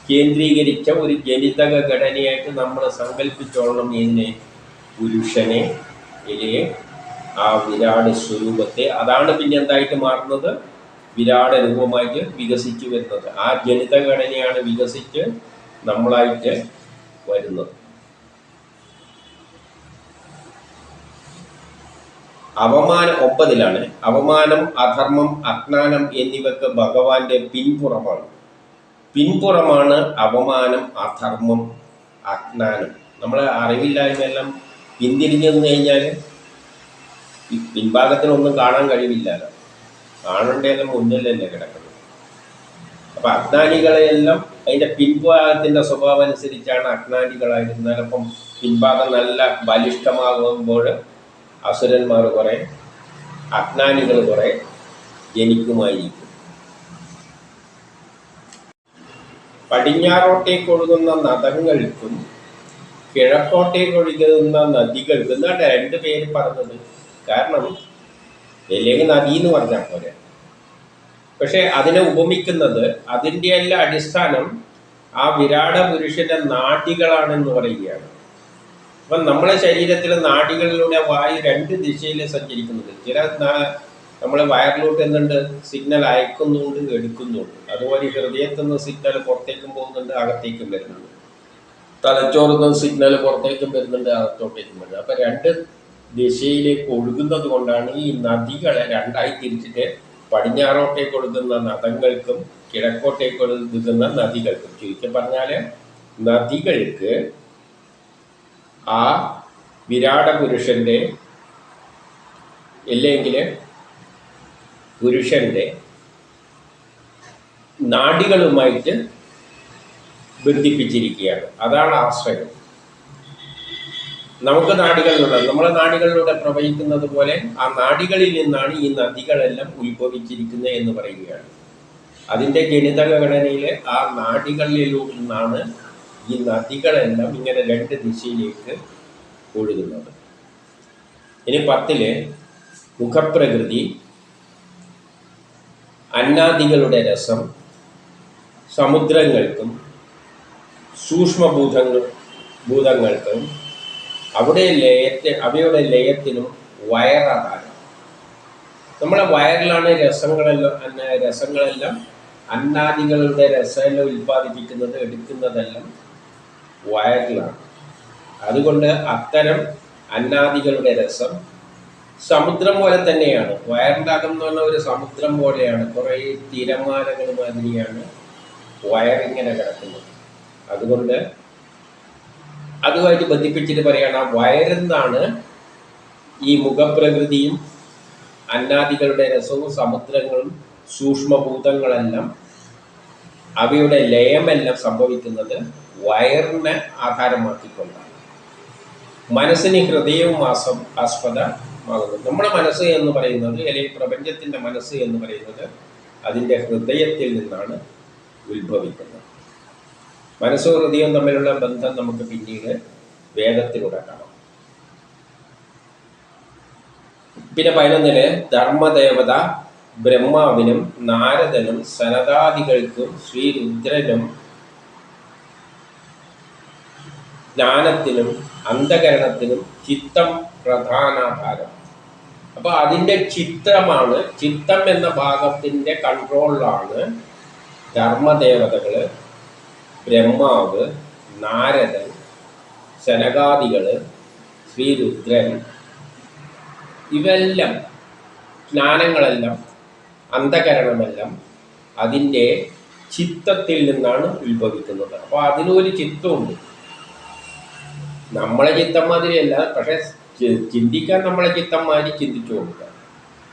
കേന്ദ്രീകരിച്ച ഒരു ജനിതക ഘടനയായിട്ട് നമ്മൾ സങ്കല്പിച്ചോളണം ഇതിനെ, പുരുഷനെ, ഇല്ലേ ആ വിരാട് സ്വരൂപത്തെ. അതാണ് പിന്നെ എന്തായിട്ട് മാറുന്നത്, വിരാട രൂപമായിട്ട് വികസിച്ചു വരുന്നത്. ആ ജനിതഘടനയാണ് വികസിച്ച് നമ്മളായിട്ട് വരുന്നത്. അവമാനം 9 അവമാനം, അധർമ്മം, അജ്ഞാനം എന്നിവയ്ക്ക് ഭഗവാന്റെ പിൻപുറമാണ് അവമാനം, അധർമ്മം, അജ്ഞാനം. നമ്മളെ അറിവില്ലായ്മയെല്ലാം പിന്തിരിഞ്ഞു നിന്ന് കഴിഞ്ഞാൽ ഈ പിൻഭാഗത്തിനൊന്നും കാണാൻ കഴിവില്ലല്ലോ, കാണേണ്ടതെല്ലാം മുന്നിലല്ലേ കിടക്കുന്നത്. അപ്പം അജ്ഞാനികളെയെല്ലാം അതിൻ്റെ പിൻഭാഗത്തിൻ്റെ സ്വഭാവം അനുസരിച്ചാണ് അജ്ഞാനികളായിരുന്നാൽ. അപ്പം പിൻഭാഗം നല്ല ബലിഷ്ഠമാകുമ്പോൾ അസുരന്മാർ കുറേ, അജ്ഞാനികൾ കുറേ ജനിക്കുമായിരിക്കും. പടിഞ്ഞാറോട്ടേക്കൊഴുകുന്ന നദങ്ങൾക്കും കിഴക്കോട്ടേക്കൊഴുകുന്ന നദികൾക്കും എന്നാണ് 2 പേര് പറഞ്ഞത്. കാരണം അല്ലെങ്കിൽ നദി എന്ന് പറഞ്ഞാൽ പോലെ, പക്ഷെ അതിനെ ഉപമിക്കുന്നത് അതിൻ്റെ എല്ലാം അടിസ്ഥാനം ആ വിരാട പുരുഷന്റെ നാഡികളാണെന്ന് പറയുകയാണ്. അപ്പം നമ്മളെ ശരീരത്തിലെ നാഡികളിലൂടെ വായു 2 ദിശയിൽ സഞ്ചരിക്കുന്നുണ്ട്. ചില നമ്മളെ വയറിലോട്ട് എന്തുണ്ട്, സിഗ്നൽ അയക്കുന്നുണ്ട്, എടുക്കുന്നുണ്ട്. അതുപോലെ ഹൃദയത്തിൽ നിന്ന് സിഗ്നൽ പുറത്തേക്കും പോകുന്നുണ്ട്, അകത്തേക്കും വരുന്നുണ്ട്. തലച്ചോറിൽ നിന്ന് സിഗ്നൽ പുറത്തേക്കും വരുന്നുണ്ട്, അകത്തോട്ടേക്കും വരുന്നത്. അപ്പം 2 ദിശയിലേക്ക് ഒഴുകുന്നത് കൊണ്ടാണ് ഈ നദികളെ 2ആയി തിരിച്ചിട്ട് പടിഞ്ഞാറോട്ടേക്ക് ഒഴുകുന്ന നദങ്ങൾക്കും കിഴക്കോട്ടേക്ക് ഒഴുകുന്ന നദികൾക്കും. ചുരുക്കം പറഞ്ഞാൽ നദികൾക്ക് ആ വിരാട പുരുഷൻ്റെ അല്ലെങ്കിൽ പുരുഷൻ്റെ നാഡികളുമായിട്ട് ബന്ധിപ്പിച്ചിരിക്കുകയാണ്. അതാണ് ആശ്രയം. നമുക്ക് നാഡികളിലൂടെ, നമ്മളെ നാഡികളിലൂടെ പ്രവഹിക്കുന്നത് പോലെ ആ നാഡികളിൽ നിന്നാണ് ഈ നദികളെല്ലാം ഉത്ഭവിച്ചിരിക്കുന്നത് എന്ന് പറയുകയാണ്. അതിൻ്റെ ജനിതക ഘടനയിൽ ആ നാഡികളിലൂടെ നിന്നാണ് ഈ നദികളെല്ലാം ഇങ്ങനെ 2 ദിശയിലേക്ക് ഒഴുകുന്നത്. ഇനി 10 മുഖപ്രകൃതി, അന്നാദികളുടെ രസം, സമുദ്രങ്ങൾക്കും സൂക്ഷ്മഭൂതങ്ങൾക്കും അവയുടെ ലയത്തിനും വയറാധാരം. നമ്മളെ വയറിലാണ് രസങ്ങളെല്ലാം അന്നാദികളുടെ രസമെല്ലാം ഉൽപ്പാദിപ്പിക്കുന്നത്, എടുക്കുന്നതെല്ലാം വയറിലാണ്. അതുകൊണ്ട് അത്തരം അന്നാദികളുടെ രസം, സമുദ്രം പോലെ തന്നെയാണ്. വയറിൻ്റെ അകം എന്ന് പറഞ്ഞാൽ ഒരു സമുദ്രം പോലെയാണ്. കുറേ തിരമാലകൾ മാതിരിയാണ് വയറിങ്ങനെ കിടക്കുന്നത്. അതുകൊണ്ട് അതുമായിട്ട് ബന്ധിപ്പിച്ചിട്ട് പറയുകയാണ്, ആ വയറെന്നാണ് ഈ മുഖപ്രകൃതിയും അന്നാദികളുടെ രസവും സമുദ്രങ്ങളും സൂക്ഷ്മഭൂതങ്ങളെല്ലാം അവയുടെ ലയമെല്ലാം സംഭവിക്കുന്നത് വയറിനെ ആധാരമാക്കിക്കൊണ്ടാണ്. മനസ്സിന് ഹൃദയവും ആസ്പദമാകുന്നു. നമ്മുടെ മനസ്സ് എന്ന് പറയുന്നത്, അല്ലെങ്കിൽ പ്രപഞ്ചത്തിൻ്റെ മനസ്സ് എന്ന് പറയുന്നത് അതിൻ്റെ ഹൃദയത്തിൽ നിന്നാണ് ഉത്ഭവിക്കുന്നത്. മനസ്സും ഹൃദയവും തമ്മിലുള്ള ബന്ധം നമുക്ക് പിന്നീട് വേദത്തിലൂടെ കാണാം. പിന്നെ 11 ധർമ്മദേവത ബ്രഹ്മാവിനും നാരദനും സനതാദികൾക്കും ശ്രീരുദ്രനും ജ്ഞാനത്തിനും അന്ധകരണത്തിനും ചിത്തം പ്രധാനാധാരം. അപ്പോൾ അതിൻ്റെ ചിത്തമാണ്, ചിത്തം എന്ന ഭാഗത്തിൻ്റെ കൺട്രോളിലാണ് ധർമ്മദേവതകൾ, ബ്രഹ്മാവ്, നാരദൻ, സനകാദികൾ, ശ്രീരുദ്രൻ, ഇവെല്ലാം ജ്ഞാനങ്ങളെല്ലാം അന്ധകരണമെല്ലാം അതിൻ്റെ ചിത്തത്തിൽ നിന്നാണ് ഉത്ഭവിക്കുന്നത്. അപ്പോൾ അതിനൊരു ചിത്തമുണ്ട്. നമ്മളെ ചിത്തം മാതിരിയല്ല, പക്ഷെ ചിന്തിക്കാൻ നമ്മളെ ചിത്തം മാതിരി ചിന്തിച്ചു കൊടുക്കുക.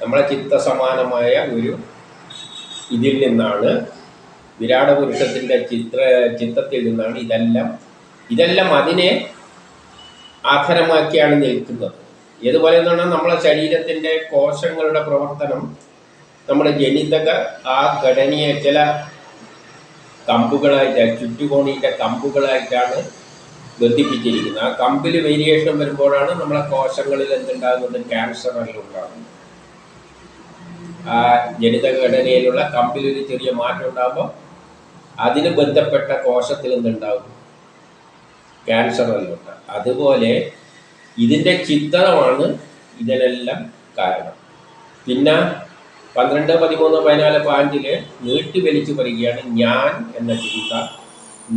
നമ്മളെ ചിത്തസമാനമായ ഒരു ഇതിൽ നിന്നാണ്, വിരാട പുരുഷത്തിൻ്റെ ചിത്തത്തിൽ നിന്നാണ് ഇതെല്ലാം അതിനെ ആധാരമാക്കിയാണ് നിൽക്കുന്നത്. ഏതുപോലെ എന്ന് പറഞ്ഞാൽ നമ്മളെ ശരീരത്തിൻ്റെ കോശങ്ങളുടെ പ്രവർത്തനം, നമ്മുടെ ജനിതക ആ ഘടനയെ ചില കമ്പുകളായിട്ട്, ചുറ്റുകോണിൻ്റെ കമ്പുകളായിട്ടാണ് ബന്ധിപ്പിച്ചിരിക്കുന്നത്. ആ കമ്പിൽ വേരിയേഷൻ വരുമ്പോഴാണ് നമ്മളെ കോശങ്ങളിൽ എന്തുണ്ടാകുന്നത്, ക്യാൻസർ എല്ലാം ഉണ്ടാകുന്നത്. ആ ജനിതക ഘടനയിലുള്ള കമ്പിലൊരു ചെറിയ മാറ്റം ഉണ്ടാകുമ്പോൾ അതിന് ബന്ധപ്പെട്ട കോശത്തിൽ എന്തുണ്ടാകും, ക്യാൻസർ എല്ലാം ഉണ്ടാകും. അതുപോലെ ഇതിൻ്റെ ചിത്രമാണ് ഇതിനെല്ലാം കാരണം. പിന്നെ 12, 13, 14 പാൻറ്റിൽ നീട്ടി വലിച്ചു പറയുകയാണ്, ഞാൻ എന്ന ചിന്ത,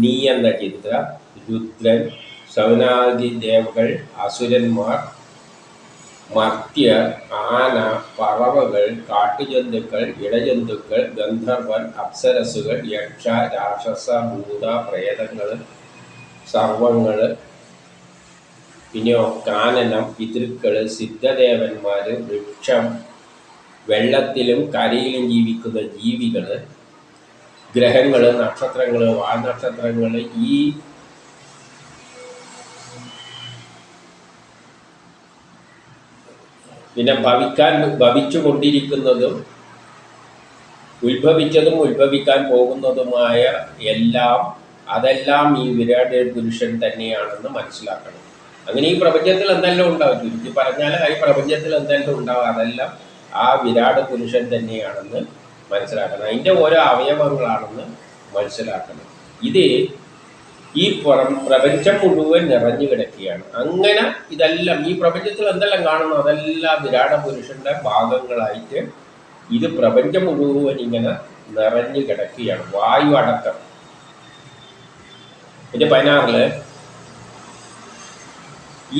നീ എന്ന ചിന്ത, രുദ്രൻ, സൗനാദി ദേവകൾ, അസുരന്മാർ, മർത്യർ, ആന, പറവകൾ, കാട്ടുജന്തുക്കൾ, ഇടജന്തുക്കൾ, ഗന്ധർവൻ, അപ്സരസുകൾ, യക്ഷ, രാക്ഷസ, ഭൂത, പ്രേതങ്ങൾ, സർവങ്ങൾ, പിന്നെയോ കാനനം, പിതൃക്കൾ, സിദ്ധദേവന്മാർ, വൃക്ഷം, വെള്ളത്തിലും കരയിലും ജീവിക്കുന്ന ജീവികൾ, ഗ്രഹങ്ങൾ, നക്ഷത്രങ്ങൾ, വാൽനക്ഷത്രങ്ങൾ, ഈ പിന്നെ ഭവിച്ചു കൊണ്ടിരിക്കുന്നതും ഉത്ഭവിച്ചതും ഉത്ഭവിക്കാൻ പോകുന്നതുമായ അതെല്ലാം ഈ വിരാട് പുരുഷൻ തന്നെയാണെന്ന് മനസ്സിലാക്കണം. അങ്ങനെ ഈ പ്രപഞ്ചത്തിൽ എന്തെല്ലാം ഉണ്ടാവും, ചുരുക്കി പറഞ്ഞാൽ ഈ പ്രപഞ്ചത്തിൽ എന്തെല്ലാം ഉണ്ടാവും അതെല്ലാം ആ വിരാട് പുരുഷൻ തന്നെയാണെന്ന് മനസ്സിലാക്കണം. അതിൻ്റെ ഓരോ അവയവങ്ങളാണെന്ന് മനസ്സിലാക്കണം. ഇത് ഈ പ്രപഞ്ചം മുഴുവൻ നിറഞ്ഞു കിടക്കുകയാണ്. അങ്ങനെ ഇതെല്ലാം ഈ പ്രപഞ്ചത്തിൽ എന്തെല്ലാം കാണുന്നു അതെല്ലാം വിരാട പുരുഷൻ്റെ ഭാഗങ്ങളായിട്ട് ഇത് പ്രപഞ്ചം മുഴുവൻ ഇങ്ങനെ നിറഞ്ഞു കിടക്കുകയാണ്. വായു അടക്കം. പിന്നെ 16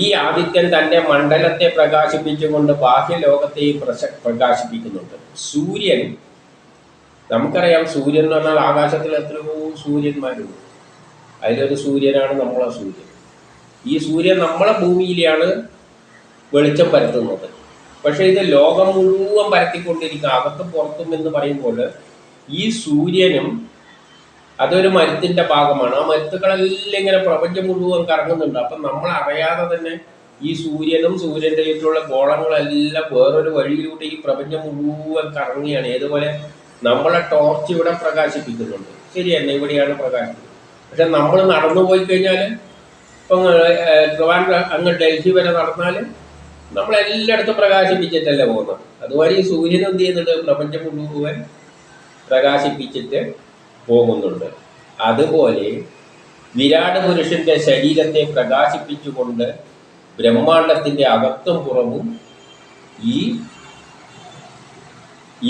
ഈ ആദിത്യൻ തൻ്റെ മണ്ഡലത്തെ പ്രകാശിപ്പിച്ചുകൊണ്ട് ബാഹ്യലോകത്തെയും പ്രകാശിപ്പിക്കുന്നുണ്ട്. സൂര്യൻ, നമുക്കറിയാം, സൂര്യൻ എന്ന് പറഞ്ഞാൽ ആകാശത്തിൽ എത്രയോ സൂര്യന്മാരുണ്ട്. അതിലൊരു സൂര്യനാണ് നമ്മളെ സൂര്യൻ. ഈ സൂര്യൻ നമ്മളെ ഭൂമിയിലാണ് വെളിച്ചം പരത്തുന്നത്. പക്ഷേ ഇത് ലോകം മുഴുവൻ പരത്തിക്കൊണ്ടിരിക്കുക, അകത്തും പുറത്തും എന്ന് പറയുമ്പോൾ ഈ സൂര്യനും അതൊരു മരുത്തിൻ്റെ ഭാഗമാണ്. ആ മരുത്തുകളെല്ലാം ഇങ്ങനെ പ്രപഞ്ചം മുഴുവൻ കറങ്ങുന്നുണ്ട്. അപ്പം നമ്മൾ അറിയാതെ തന്നെ ഈ സൂര്യനും സൂര്യൻ്റെ ചുറ്റുമുള്ള ഗോളങ്ങളെല്ലാം വേറൊരു വഴിയിലൂടെ ഈ പ്രപഞ്ചം മുഴുവൻ കറങ്ങുകയാണ്. ഏതുപോലെ നമ്മളെ ടോർച്ച് ഇവിടെ പ്രകാശിപ്പിക്കുന്നുണ്ട്, ശരി തന്നെ, ഇവിടെയാണ് പ്രകാശിക്കുന്നത്. പക്ഷെ നമ്മൾ നടന്നു പോയി കഴിഞ്ഞാൽ, ഇപ്പം ട്രിവാൻഡ്രം അങ്ങ് ഡൽഹി വരെ നടന്നാൽ നമ്മളെല്ലായിടത്തും പ്രകാശിപ്പിച്ചിട്ടല്ലേ പോകുന്നത്. അതുപോലെ ഈ സൂര്യൻ എന്ത് ചെയ്യുന്നുണ്ട്, പ്രപഞ്ചം മുഴുവൻ പ്രകാശിപ്പിച്ചിട്ട് പോകുന്നുണ്ട്. അതുപോലെ വിരാട് പുരുഷന്റെ ശരീരത്തെ പ്രകാശിപ്പിച്ചുകൊണ്ട് ബ്രഹ്മാണ്ടത്തിൻ്റെ അകത്തും പുറവും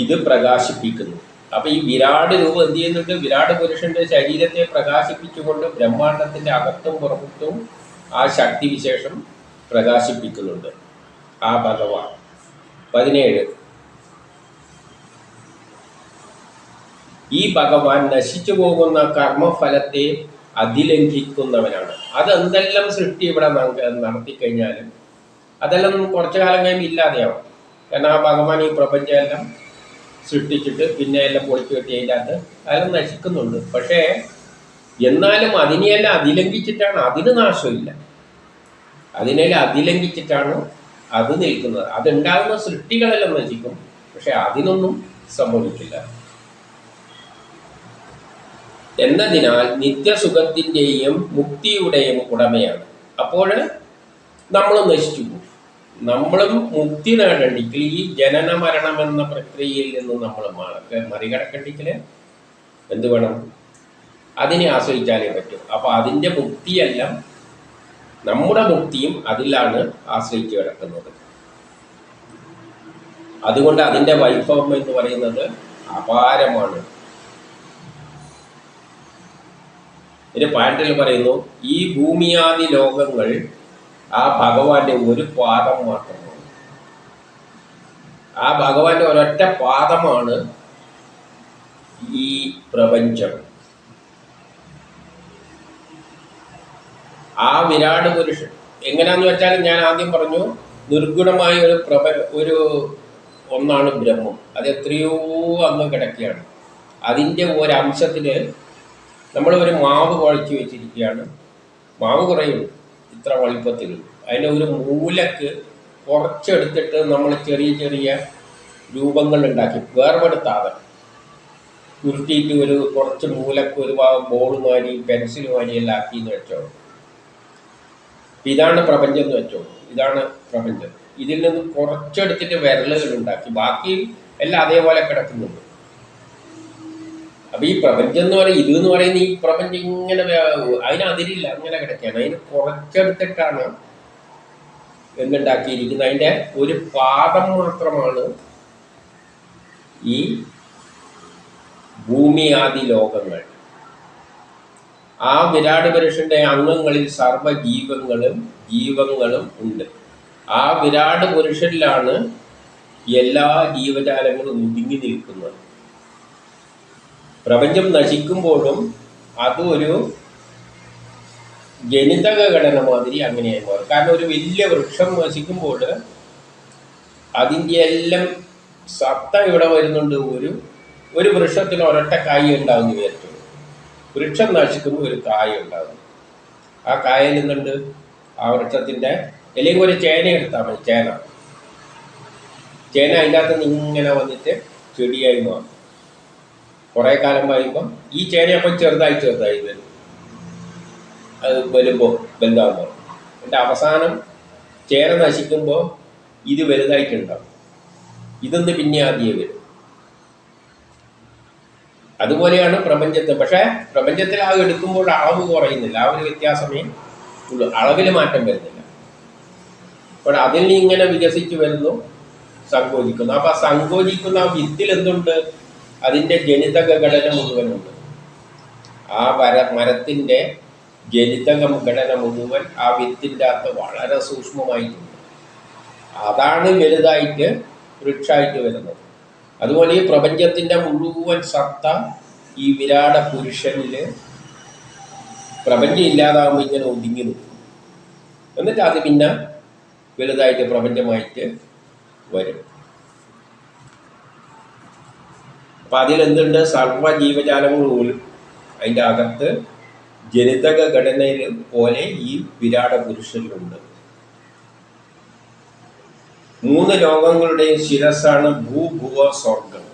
ഇത് പ്രകാശിപ്പിക്കുന്നു. അപ്പം ഈ വിരാട് രൂപം എന്ത് ചെയ്യുന്നുണ്ട്, വിരാട് പുരുഷന്റെ ശരീരത്തെ പ്രകാശിപ്പിച്ചുകൊണ്ട് ബ്രഹ്മാണ്ടത്തിൻ്റെ അകത്തും പുറത്തും ആ ശക്തിവിശേഷം പ്രകാശിപ്പിക്കുന്നുണ്ട് ആ ഭഗവാൻ. 17. ഈ ഭഗവാൻ നശിച്ചു പോകുന്ന കർമ്മഫലത്തെ അതിലംഘിക്കുന്നവനാണ്. അതെന്തെല്ലാം സൃഷ്ടി ഇവിടെ നടത്തിക്കഴിഞ്ഞാലും അതെല്ലാം കുറച്ചു കാലം കഴിയുമ്പോൾ ഇല്ലാതെയാവും. കാരണം ആ ഭഗവാൻ ഈ പ്രപഞ്ചമെല്ലാം സൃഷ്ടിച്ചിട്ട് പിന്നെ എല്ലാം പൊളിച്ചു കെട്ടി അതിനകത്ത് അതെല്ലാം നശിക്കുന്നുണ്ട്. പക്ഷേ എന്നാലും അതിനെയെല്ലാം അതിലംഘിച്ചിട്ടാണ്, അതിന് നാശമില്ല. അതിനെല്ലാം അതിലംഘിച്ചിട്ടാണ് അത് നിൽക്കുന്നത്. അതുണ്ടാകുന്ന സൃഷ്ടികളെല്ലാം നശിക്കും, പക്ഷെ അതിനൊന്നും സംഭവിക്കില്ല. എന്നതിനാൽ നിത്യസുഖത്തിൻ്റെയും മുക്തിയുടെയും ഉടമയാണ്. അപ്പോൾ നമ്മൾ നശിച്ചു പോകും. നമ്മളും മുക്തി നേടണ്ടെങ്കിൽ ഈ ജനന മരണം എന്ന പ്രക്രിയയിൽ നിന്ന് നമ്മൾ മറികടക്കണ്ടെങ്കിൽ എന്ത് വേണം? അതിനെ ആശ്രയിച്ചാലേ പറ്റും. അപ്പോൾ അതിൻ്റെ മുക്തിയെല്ലാം, നമ്മുടെ മുക്തിയും അതിലാണ് ആശ്രയിച്ച് കിടക്കുന്നത്. അതുകൊണ്ട് അതിൻ്റെ വൈഭവം എന്ന് പറയുന്നത് അപാരമാണ്. ഇതിന് പാട്ടിൽ പറയുന്നു, ഈ ഭൂമിയാദി ലോകങ്ങൾ ആ ഭഗവാന്റെ ഒരു പാദം മാത്രമാണ്. ആ ഭഗവാന്റെ ഒരൊറ്റ പാദമാണ് ഈ പ്രപഞ്ചം. ആ വിരാട് പുരുഷൻ എങ്ങനെയാന്ന് വെച്ചാൽ, ഞാൻ ആദ്യം പറഞ്ഞു, നിർഗുണമായ ഒരു ഒന്നാണ് ബ്രഹ്മം. അത് എത്രയോ അങ്ങ് കിടക്കുകയാണ്. അതിൻ്റെ ഒരംശത്തിൽ നമ്മൾ ഒരു മാവ് കുഴച്ച് വെച്ചിരിക്കുകയാണ്. മാവ് കുറയുള്ളൂ, ഇത്ര വലുപ്പത്തിലുള്ളൂ. അതിൻ്റെ ഒരു മൂലക്ക് കുറച്ചെടുത്തിട്ട് നമ്മൾ ചെറിയ ചെറിയ രൂപങ്ങൾ ഉണ്ടാക്കി വേർപെടുത്താതെ ഉരുട്ടിയിട്ട് ഒരു കുറച്ച് മൂലക്ക് ഒരു ബോൾ മാരി പെൻസിൽ മാരി എല്ലാം ആക്കിയെന്ന് വെച്ചോ. ഇതാണ് പ്രപഞ്ചം എന്ന് വെച്ചോ. ഇതാണ് പ്രപഞ്ചം. ഇതിൽ നിന്ന് കുറച്ചെടുത്തിട്ട് വിരലുകൾ ഉണ്ടാക്കി, ബാക്കി എല്ലാം അതേപോലെ കിടക്കുന്നുണ്ട്. അപ്പം ഈ പ്രപഞ്ചം എന്ന് പറയുന്നത്, ഇത് എന്ന് പറയുന്ന ഈ പ്രപഞ്ചം ഇങ്ങനെ അതിനതിരില്ല, അങ്ങനെ കിടക്കുകയാണ്. അതിന് കുറച്ചെടുത്തിട്ടാണ് എന്തുണ്ടാക്കിയിരിക്കുന്നത്. അതിൻ്റെ ഒരു പാദം മാത്രമാണ് ഈ ഭൂമിയാദി ലോകങ്ങൾ. ആ വിരാട് പുരുഷന്റെ അംഗങ്ങളിൽ ജീവങ്ങളും ഉണ്ട്. ആ വിരാട് പുരുഷനിലാണ് എല്ലാ ജീവജാലങ്ങളും ഒതുങ്ങി നിൽക്കുന്നത്. പ്രപഞ്ചം നശിക്കുമ്പോഴും അത് ഒരു ജനിതക ഘടന മാതിരി അങ്ങനെയായി മാറും. കാരണം ഒരു വലിയ വൃക്ഷം നശിക്കുമ്പോൾ അതിൻ്റെ എല്ലാം സത്ത ഇവിടെ വരുന്നുണ്ട്. ഒരു വൃക്ഷത്തിന് ഒരൊറ്റ കായ ഉണ്ടാകുന്ന വിചാരിച്ചു. വൃക്ഷം നശിക്കുമ്പോൾ ഒരു കായ ഉണ്ടാകും. ആ കായയിൽ നിന്നുണ്ട് ആ വൃക്ഷത്തിൻ്റെ, അല്ലെങ്കിൽ ഒരു ചേന എടുത്താൽ മതി. ചേന അതിൻ്റെ അകത്ത് നിന്ന് ഇങ്ങനെ വന്നിട്ട് ചെടിയായി മാറും. കുറേ കാലം കഴിയുമ്പം ഈ ചേനയപ്പം ചെറുതായി വരും. അത് വലുതാകുമ്പോൾ എൻ്റെ അവസാനം ചേന നശിക്കുമ്പോൾ ഇത് വലുതായിട്ടുണ്ടാവും. ഇതൊന്ന് പിന്നെ ആദ്യം വരും. അതുപോലെയാണ് പ്രപഞ്ചത്തെ. പക്ഷേ പ്രപഞ്ചത്തിൽ ആ എടുക്കുമ്പോൾ അളവ് കുറയുന്നില്ല, ആ ഒരു വ്യത്യാസമേ ഉള്ളൂ. അളവിൽ മാറ്റം വരുന്നില്ല. അപ്പോൾ അതിൽ നിന്ന് ഇങ്ങനെ വികസിച്ച് വരുന്നു, സങ്കോചിക്കുന്നു. അപ്പോൾ ആ സങ്കോചിക്കുന്ന ആ വിത്തിൽ എന്തുണ്ട്? അതിൻ്റെ ജനിതക ഘടന മുഴുവനുണ്ട്. ആ മരത്തിൻ്റെ ജനിതക ഘടന മുഴുവൻ ആ വിത്തിൻ്റെ അകത്ത് വളരെ സൂക്ഷ്മമായിട്ടുണ്ട്. അതാണ് വലുതായിട്ട് വൃക്ഷമായിട്ട് വരുന്നത്. അതുപോലെ ഈ പ്രപഞ്ചത്തിൻ്റെ മുഴുവൻ സത്ത ഈ വിരാട പുരുഷനിൽ പ്രപഞ്ചം ഇല്ലാതാകുമ്പോൾ ഇങ്ങനെ ഒതുങ്ങി നിൽക്കും. എന്നിട്ട് അത് പിന്നെ വലുതായിട്ട് പ്രപഞ്ചമായിട്ട് വരും. അപ്പം അതിലെന്തുണ്ട്? സർവ്വ ജീവജാലങ്ങളും അതിൻ്റെ അകത്ത് ജനിതക ഘടനയിൽ പോലെ ഈ വിരാട പുരുഷനിലുണ്ട്. 3 ലോകങ്ങളുടെയും ശിരസ്സാണ് ഭൂഭുവ സ്വർഗം.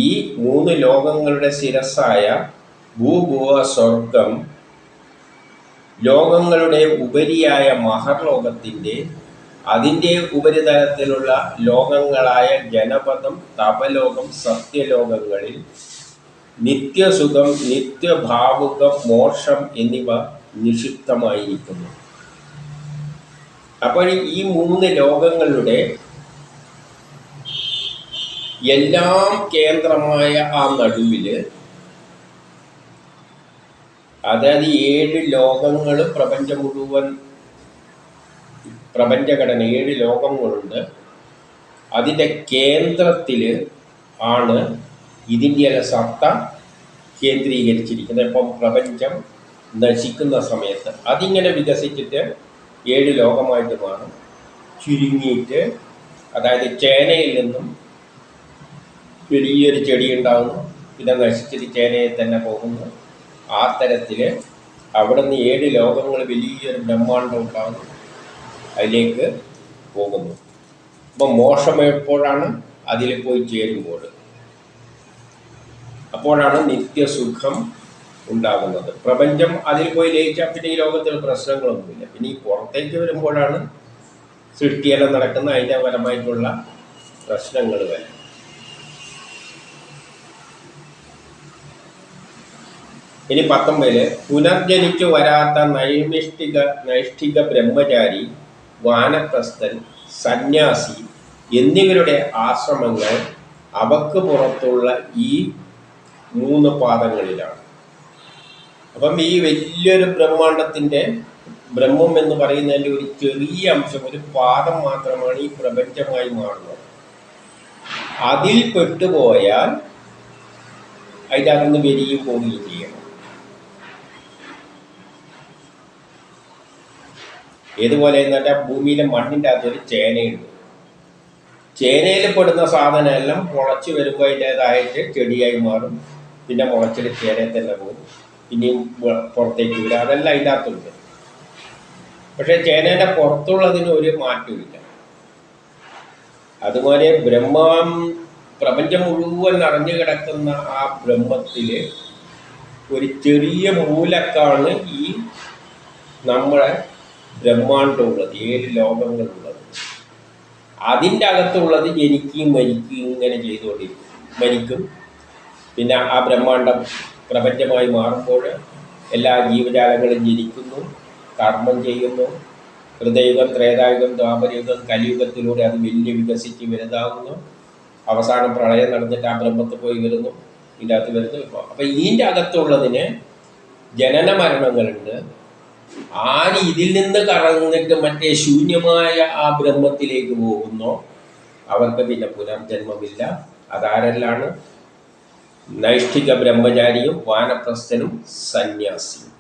ഈ 3 ലോകങ്ങളുടെ ശിരസ്സായ ഭൂഭുവ സ്വർഗം ലോകങ്ങളുടെ ഉപരിയായ മഹർലോകത്തിൻ്റെ അതിൻ്റെ ഉപരിതലത്തിലുള്ള ലോകങ്ങളായ ജനപദം, തപലോകം, സത്യലോകങ്ങളിൽ നിത്യസുഖം, നിത്യഭാവുകം, മോക്ഷം എന്നിവ നിക്ഷിപ്തമായിരിക്കുന്നു. അപ്പോൾ ഈ 3 ലോകങ്ങളുടെ എല്ലാം കേന്ദ്രമായ ആ നടുവിൽ, അതായത് 7 ലോകങ്ങൾ പ്രപഞ്ചം മുഴുവൻ പ്രപഞ്ചഘടന 7 ലോകങ്ങളുണ്ട്. അതിൻ്റെ കേന്ദ്രത്തിൽ ആണ് ഇതിൻ്റെ എല്ലാം സത്ത കേന്ദ്രീകരിച്ചിരിക്കുന്നത്. ഇപ്പം പ്രപഞ്ചം നശിക്കുന്ന സമയത്ത് അതിങ്ങനെ വികസിച്ചിട്ട് 7 ലോകമായിട്ട് മാറും. ചുരുങ്ങിയിട്ട്, അതായത് ചേനയിൽ നിന്നും വലിയൊരു ചെടി ഉണ്ടാകുന്നു, പിന്നെ നശിച്ചിട്ട് ചേനയിൽ തന്നെ പോകുന്നു. ആ തരത്തിൽ അവിടെ നിന്ന് 7 ലോകങ്ങൾ വലിയൊരു ബ്രഹ്മാണ്ടം ഉണ്ടാകുന്നു, അതിലേക്ക് പോകുന്നു. അപ്പം മോക്ഷം എപ്പോഴാണ്? അതിൽ പോയി ചേരുമ്പോൾ, അപ്പോഴാണ് നിത്യസുഖം ഉണ്ടാകുന്നത്. പ്രപഞ്ചം അതിൽ പോയി ലയിച്ചാൽ പിന്നെ ഈ ലോകത്തിൽ പ്രശ്നങ്ങളൊന്നുമില്ല. പിന്നെ ഈ പുറത്തേക്ക് വരുമ്പോഴാണ് സൃഷ്ടിയെല്ലാം നടക്കുന്ന അതിൻ്റെ പരമായിട്ടുള്ള പ്രശ്നങ്ങൾ വരും. ഇനി 19 പുനർജനിച്ചു വരാത്ത നൈഷ്ഠിക ബ്രഹ്മചാരി, വാനപ്രസ്ഥൻ, സന്യാസി എന്നിവരുടെ ആശ്രമങ്ങൾ അവക്ക് പുറത്തുള്ള ഈ 3 പാദങ്ങളിലാണ്. അപ്പം ഈ വലിയൊരു ബ്രഹ്മാണ്ടത്തിൻ്റെ ബ്രഹ്മം എന്ന് പറയുന്നതിൻ്റെ ഒരു ചെറിയ അംശം, ഒരു പാദം മാത്രമാണ് ഈ പ്രപഞ്ചമായി മാറുന്നത്. അതിൽ പെട്ടുപോയാൽ അതിൻ്റെ അകന്ന് വരികയും പോവുകയും ചെയ്യണം. ഏതുപോലെ എന്നിട്ട് ഭൂമിയിലെ മണ്ണിൻ്റെ അകത്തൊരു ചേനയുണ്ട്. ചേനയിൽ പെടുന്ന സാധനമെല്ലാം മുളച്ച് വരുമ്പോൾ അതിൻ്റേതായിട്ട് ചെടിയായി മാറും. പിന്നെ മുളച്ചിട്ട് ചേനയിൽ തന്നെ പോകും, പിന്നെയും പുറത്തേക്ക് വരും. അതെല്ലാം അതിൻ്റെ അകത്തുണ്ട്. പക്ഷേ ചേനേൻ്റെ പുറത്തുള്ളതിന് ഒരു മാറ്റമില്ല. അതുപോലെ പ്രപഞ്ചം മുഴുവൻ നിറഞ്ഞു കിടക്കുന്ന ആ ബ്രഹ്മത്തിൽ ഒരു ചെറിയ മൂലക്കാണ് ഈ നമ്മളെ ബ്രഹ്മാണ്ടമുള്ളത്, 7 ലോകങ്ങളുള്ളത്. അതിൻ്റെ അകത്തുള്ളത് ജനിക്കുകയും മരിക്കുകയും ഇങ്ങനെ ചെയ്തുകൊണ്ടിരിക്കും. മരിക്കും, പിന്നെ ആ ബ്രഹ്മാണ്ടം പ്രപഞ്ചമായി മാറുമ്പോൾ എല്ലാ ജീവജാലങ്ങളും ജനിക്കുന്നു, കർമ്മം ചെയ്യുന്നു. ഹൃദയുഗം, ത്രേതായുഗം, ദ്വാപരയുഗം, കലിയുഗത്തിലൂടെ അത് വലിയ വികസിച്ച് വലുതാകുന്നു. അവസാനം പ്രളയം നടന്നിട്ട് ആ ബ്രഹ്മത്തിൽ പോയി വരുന്നു, ഇതിൻ്റെ അകത്ത് വരുന്നു. അപ്പം ഇതിൻ്റെ അകത്തുള്ളതിന് ജനന മരണങ്ങളുണ്ട്. ആര് ഇതിൽ നിന്ന് കറങ്ങിട്ട് മറ്റേ ശൂന്യമായ ആ ബ്രഹ്മത്തിലേക്ക് പോകുന്നോ അവർക്ക് പിന്നെ പുനർജന്മമില്ല. അതാരെല്ലാണ്? നൈഷ്ഠിക ബ്രഹ്മചാരിയും വാനപ്രസ്ഥനും സന്യാസിയും.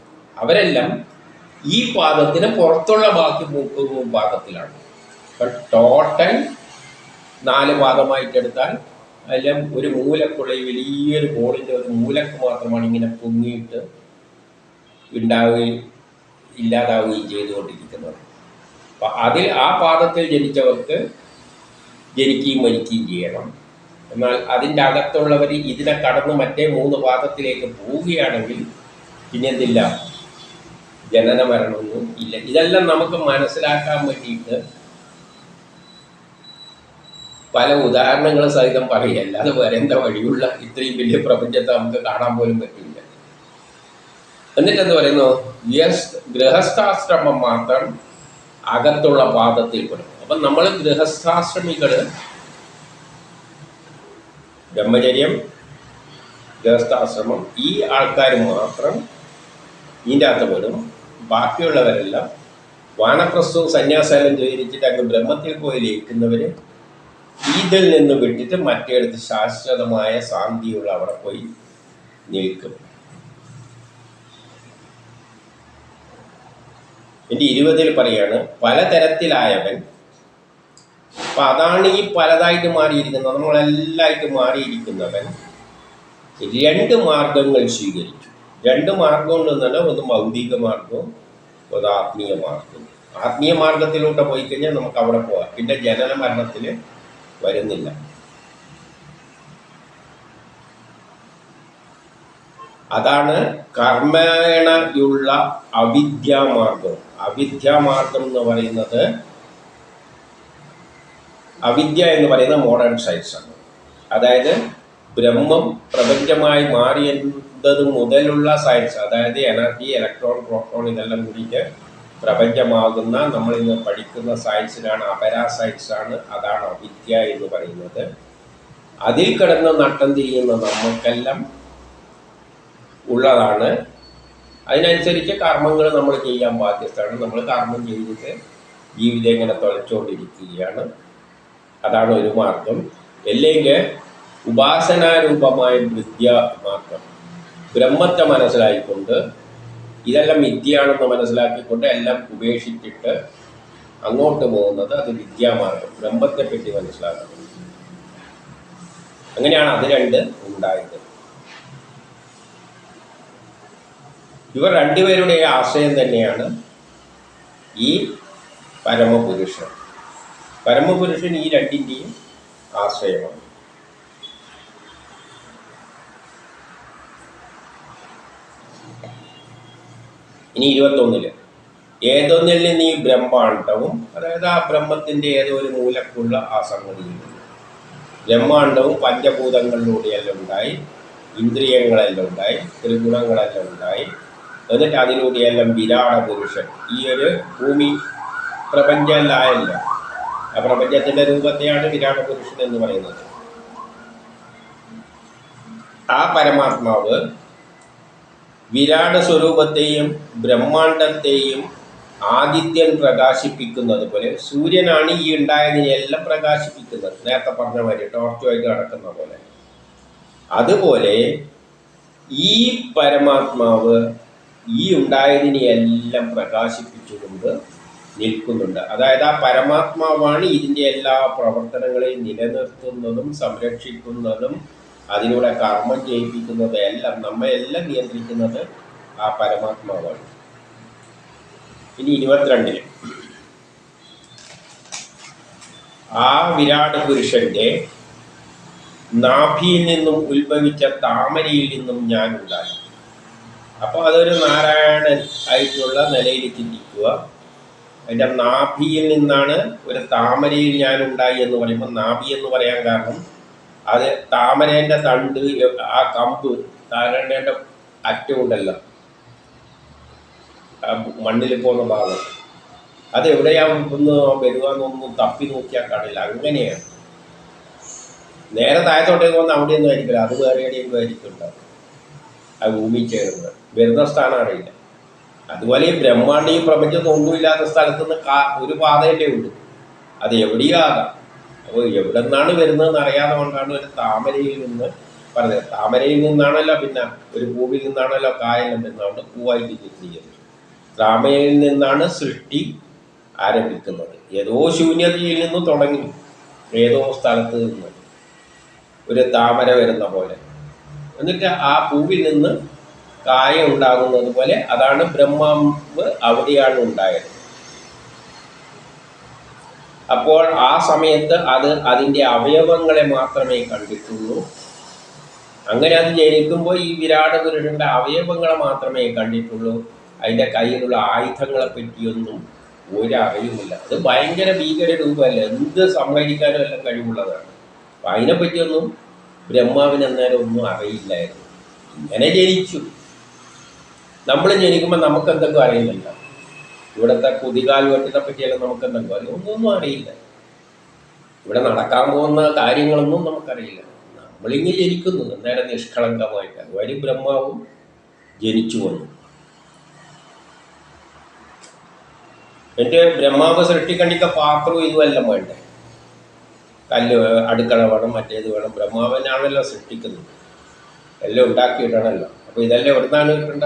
അവരെല്ലാം ഈ പാദത്തിന് പുറത്തുള്ള ബാക്കി 30 പാദത്തിലാണ്. അപ്പം ടോട്ടൽ 4 പാദമായിട്ടെടുത്താൽ അതിലും ഒരു മൂലക്കുള്ള വലിയൊരു ബോളിൻ്റെ ഒരു മൂലക്ക് മാത്രമാണ് ഇങ്ങനെ പൊങ്ങിയിട്ട് ഇല്ലാതാവുകയും ചെയ്തുകൊണ്ടിരിക്കുന്നത്. അപ്പം അതിൽ ആ പാദത്തിൽ ജനിച്ചവർക്ക് ജനിക്കുകയും മരിക്കുകയും ചെയ്യണം. എന്നാൽ അതിൻ്റെ അകത്തുള്ളവർ ഇതിനെ കടന്ന് മറ്റേ 3 പാദത്തിലേക്ക് പോവുകയാണെങ്കിൽ പിന്നെ എന്തില്ല, ജനന മരണമൊന്നും ഇല്ല. ഇതെല്ലാം നമുക്ക് മനസ്സിലാക്കാൻ വേണ്ടിയിട്ട് പല ഉദാഹരണങ്ങൾ സഹിതം പറയുകയല്ല. അത് വരേണ്ട വഴിയുള്ള ഇത്രയും വലിയ പ്രപഞ്ചത്തെ നമുക്ക് കാണാൻ പോലും പറ്റില്ല. എന്നിട്ടെന്ന് പറയുന്നു, ഗൃഹസ്ഥാശ്രമം മാത്രം അകത്തുള്ള പാദത്തിൽ പെടും. അപ്പം നമ്മൾ ഗൃഹസ്ഥാശ്രമികൾ ബ്രഹ്മചര്യം, ഗൃഹസ്ഥാശ്രമം, ഈ ആൾക്കാർ മാത്രം ഇതിൻ്റെ അകത്ത് പെടും. ബാക്കിയുള്ളവരെല്ലാം വാനപ്രസ്ഥവും സന്യാസാലും സ്വീകരിച്ചിട്ട് അങ്ങ് ബ്രഹ്മത്തിൽ പോയി ലയിക്കുന്നവർ ഇതിൽ നിന്ന് വിട്ടിട്ട് മറ്റേടത്ത് ശാശ്വതമായ ശാന്തിയുള്ള അവിടെ പോയി നിൽക്കും. എൻ്റെ 20 പറയാണ്, പലതരത്തിലായവൻ. അപ്പം അതാണ് ഈ പലതായിട്ട് മാറിയിരിക്കുന്നത്. നമ്മളെല്ലായിട്ട് മാറിയിരിക്കുന്നവൻ 2 മാർഗങ്ങൾ സ്വീകരിച്ചു. 2 മാർഗം ഉണ്ടെന്നല്ല, ഒന്ന് ഭൗതിക മാർഗവും ഒന്ന് ആത്മീയ മാർഗവും. ആത്മീയ മാർഗത്തിലൂടെ പോയി കഴിഞ്ഞാൽ നമുക്ക് അവിടെ പോകാം, പിന്നെ ജനന മരണത്തിൽ വരുന്നില്ല. അതാണ് കർമ്മേണയുള്ള അവിദ്യാമാർഗം. അവിദ്യാമാർഗം എന്ന് പറയുന്നത്, അവിദ്യ എന്ന് പറയുന്നത് മോഡേൺ സയൻസാണ്. അതായത് ബ്രഹ്മം പ്രപഞ്ചമായി മാറിയത് മുതലുള്ള സയൻസ്, അതായത് എനർജി, ഇലക്ട്രോൺ, പ്രോട്ടോൺ ഇതെല്ലാം കൂടിയിട്ട് പ്രപഞ്ചമാകുന്ന നമ്മളിന്ന് പഠിക്കുന്ന സയൻസിനാണ് അപരാ സയൻസാണ്. അതാണ് അവിദ്യ എന്ന് പറയുന്നത്. അതിൽ കിടന്ന് നട്ടം തിരിയുന്ന നമുക്കെല്ലാം ഉള്ളതാണ്. അതിനനുസരിച്ച് കർമ്മങ്ങൾ നമ്മൾ ചെയ്യാൻ ബാധ്യസ്ഥമാണ്. നമ്മൾ കർമ്മം ചെയ്തിട്ട് ജീവിതം ഇങ്ങനെ തുലച്ചുകൊണ്ടിരിക്കുകയാണ്. അതാണ് ഒരു മാർഗം. അല്ലെങ്കിൽ ഉപാസനാരൂപമായ വിദ്യ മാർഗം. ബ്രഹ്മത്തെ മനസ്സിലാക്കിക്കൊണ്ട് ഇതെല്ലാം മിഥ്യയാണെന്ന് മനസ്സിലാക്കിക്കൊണ്ട് എല്ലാം ഉപേക്ഷിച്ചിട്ട് അങ്ങോട്ട് പോകുന്നത് അത് വിദ്യാമാർഗം. ബ്രഹ്മത്തെ പറ്റി മനസ്സിലാക്കുന്നത്. അങ്ങനെയാണ് അത് രണ്ട് ഉണ്ടായത്. ഇവർ രണ്ടുപേരുടെ ആശയം തന്നെയാണ് ഈ പരമപുരുഷൻ. പരമപുരുഷൻ ഈ രണ്ടിൻ്റെയും ആശ്രയമാണ്. ഇനി 21 ഏതൊന്നിൽ നിന്ന് ഈ ബ്രഹ്മാണ്ടവും, അതായത് ആ ബ്രഹ്മത്തിൻ്റെ ഏതോ ഒരു മൂലക്കുള്ള ആ സംഗതിയുണ്ട്. ബ്രഹ്മാണ്ടവും പഞ്ചഭൂതങ്ങളിലൂടെയെല്ലാം ഉണ്ടായി, ഇന്ദ്രിയങ്ങളെല്ലാം ഉണ്ടായി, ത്രിഗുണങ്ങളെല്ലാം ഉണ്ടായി. എന്നിട്ട് അതിലൂടെയെല്ലാം വിരാട പുരുഷൻ ഈ ഒരു ഭൂമി പ്രപഞ്ചമല്ലായല്ല. ആ പ്രപഞ്ചത്തിൻ്റെ രൂപത്തെയാണ് വിരാട പുരുഷൻ എന്ന് പറയുന്നത്. ആ പരമാത്മാവ് വിരാട സ്വരൂപത്തെയും ബ്രഹ്മാണ്ടത്തെയും ആദിത്യൻ പ്രകാശിപ്പിക്കുന്നത് പോലെ, സൂര്യനാണ് ഈ ഉണ്ടായതിനെല്ലാം പ്രകാശിപ്പിക്കുന്നത്. നേരത്തെ പറഞ്ഞ മാതിരി ടോർച്ചുമായിട്ട് നടക്കുന്ന പോലെ. അതുപോലെ ഈ പരമാത്മാവ് ഈ ഉണ്ടായതിനെയെല്ലാം പ്രകാശിപ്പിച്ചുകൊണ്ട് നിൽക്കുന്നുണ്ട്. അതായത് ആ പരമാത്മാവാണ് ഇതിൻ്റെ എല്ലാ പ്രവർത്തനങ്ങളെയും നിലനിർത്തുന്നതും സംരക്ഷിക്കുന്നതും അതിലൂടെ കർമ്മം ചെയ്യിപ്പിക്കുന്നത് എല്ലാം, നമ്മയെല്ലാം നിയന്ത്രിക്കുന്നത് ആ പരമാത്മാവാണ്. ഇനി 22 ആ വിരാട് പുരുഷന്റെ നാഭിയിൽ നിന്നും ഉത്ഭവിച്ച താമരയിൽ നിന്നും ഞാൻ ഉണ്ടായി. അപ്പോൾ അതൊരു നാരായണൻ ആയിട്ടുള്ള നിലയിൽ ചിന്തിക്കുക. അതിൻ്റെ നാഭിയിൽ നിന്നാണ് ഒരു താമരയിൽ ഞാൻ ഉണ്ടായി എന്ന് പറയുമ്പോൾ, നാഭി എന്ന് പറയാൻ കാരണം അത് താമരേൻ്റെ തണ്ട്, ആ കമ്പ്, താമരേൻ്റെ അറ്റമുണ്ടല്ലോ മണ്ണിൽ പോകുന്ന ഭാഗം, അത് എവിടെയാവുന്ന വരുവാന്നൊന്നും തപ്പി നോക്കിയാൽ കാണില്ല. അങ്ങനെയാണ്. നേരെ താഴത്തോട്ടേക്ക് പോകുന്ന അവിടെയൊന്നും ആയിരിക്കില്ല, അത് വേറെ എവിടെയെങ്കിലും ആയിരിക്കുന്നുണ്ടാവും. ആ ഭൂമി ചേരുന്നത് വരുന്ന സ്ഥാനം അറിയില്ല. അതുപോലെ ഈ ബ്രഹ്മാണ്ട് ഈ പ്രപഞ്ചത്ത് ഒന്നുമില്ലാത്ത സ്ഥലത്ത് നിന്ന് ഒരു പാതയല്ലേ ഉള്ളൂ. അത് എവിടെയും ആകാം. അപ്പോൾ എവിടെ നിന്നാണ് വരുന്നതെന്ന് അറിയാതെ കൊണ്ടാണ് ഒരു താമരയിൽ നിന്ന് പറഞ്ഞത്. താമരയിൽ നിന്നാണല്ലോ പിന്നെ ഒരു പൂവിൽ നിന്നാണല്ലോ കായെല്ലാം വരുന്നത്, പൂവായിട്ട് ചിത്രീകരിച്ചു. താമരയിൽ നിന്നാണ് സൃഷ്ടി ആരംഭിക്കുന്നത്. ഏതോ ശൂന്യതയിൽ നിന്ന് തുടങ്ങി, ഏതോ സ്ഥലത്ത് നിന്ന് ഒരു താമര വരുന്ന പോലെ. എന്നിട്ട് ആ പൂവിൽ നിന്ന് കായ ഉണ്ടാകുന്നത് പോലെ, അതാണ് ബ്രഹ്മാവ് അവിടെയാണ് ഉണ്ടായത്. അപ്പോൾ ആ സമയത്ത് അത് അതിൻ്റെ അവയവങ്ങളെ മാത്രമേ കണ്ടിട്ടുള്ളൂ. അങ്ങനെ അത് ജനിക്കുമ്പോൾ ഈ വിരാട പുരുഷൻ്റെ അവയവങ്ങളെ മാത്രമേ കണ്ടിട്ടുള്ളൂ. അതിൻ്റെ കയ്യിലുള്ള ആയുധങ്ങളെ പറ്റിയൊന്നും ഒരറിയുമില്ല. അത് ഭയങ്കര ഭീകര രൂപമല്ല, എന്ത് സംഹരിക്കാനും എല്ലാം കഴിവുള്ളതാണ്. അപ്പം അതിനെപ്പറ്റിയൊന്നും ബ്രഹ്മാവിന് അന്നേരം ഒന്നും അറിയില്ലായിരുന്നു. ഇങ്ങനെ ജനിച്ചു. നമ്മൾ ജനിക്കുമ്പോൾ നമുക്കെന്തൊക്കെ അറിയുന്നില്ല. ഇവിടുത്തെ കുതികാൽ വെട്ടിനെ പറ്റിയെല്ലാം നമുക്കെന്തൊക്കെ അറിയാം, ഒന്നും അറിയില്ല. ഇവിടെ നടക്കാൻ പോകുന്ന കാര്യങ്ങളൊന്നും നമുക്കറിയില്ല. നമ്മളിങ്ങനെ ജനിക്കുന്നു നേരെ നിഷ്കളങ്കമായിട്ട്. അതുവഴി ബ്രഹ്മാവും ജനിച്ചു വന്നു. എന്നിട്ട് ബ്രഹ്മാവ് സൃഷ്ടിക്കണ്ടിക്ക പാത്രവും ഇതുമെല്ലാം വേണ്ടേ, കല്ല് അടുക്കള വേണം, മറ്റേത് വേണം. ബ്രഹ്മാവനാണല്ലോ സൃഷ്ടിക്കുന്നത്, എല്ലാം ഉണ്ടാക്കിയിട്ടാണല്ലോ. അപ്പോൾ ഇതെല്ലാം എവിടുന്നാണ് കിട്ടേണ്ട?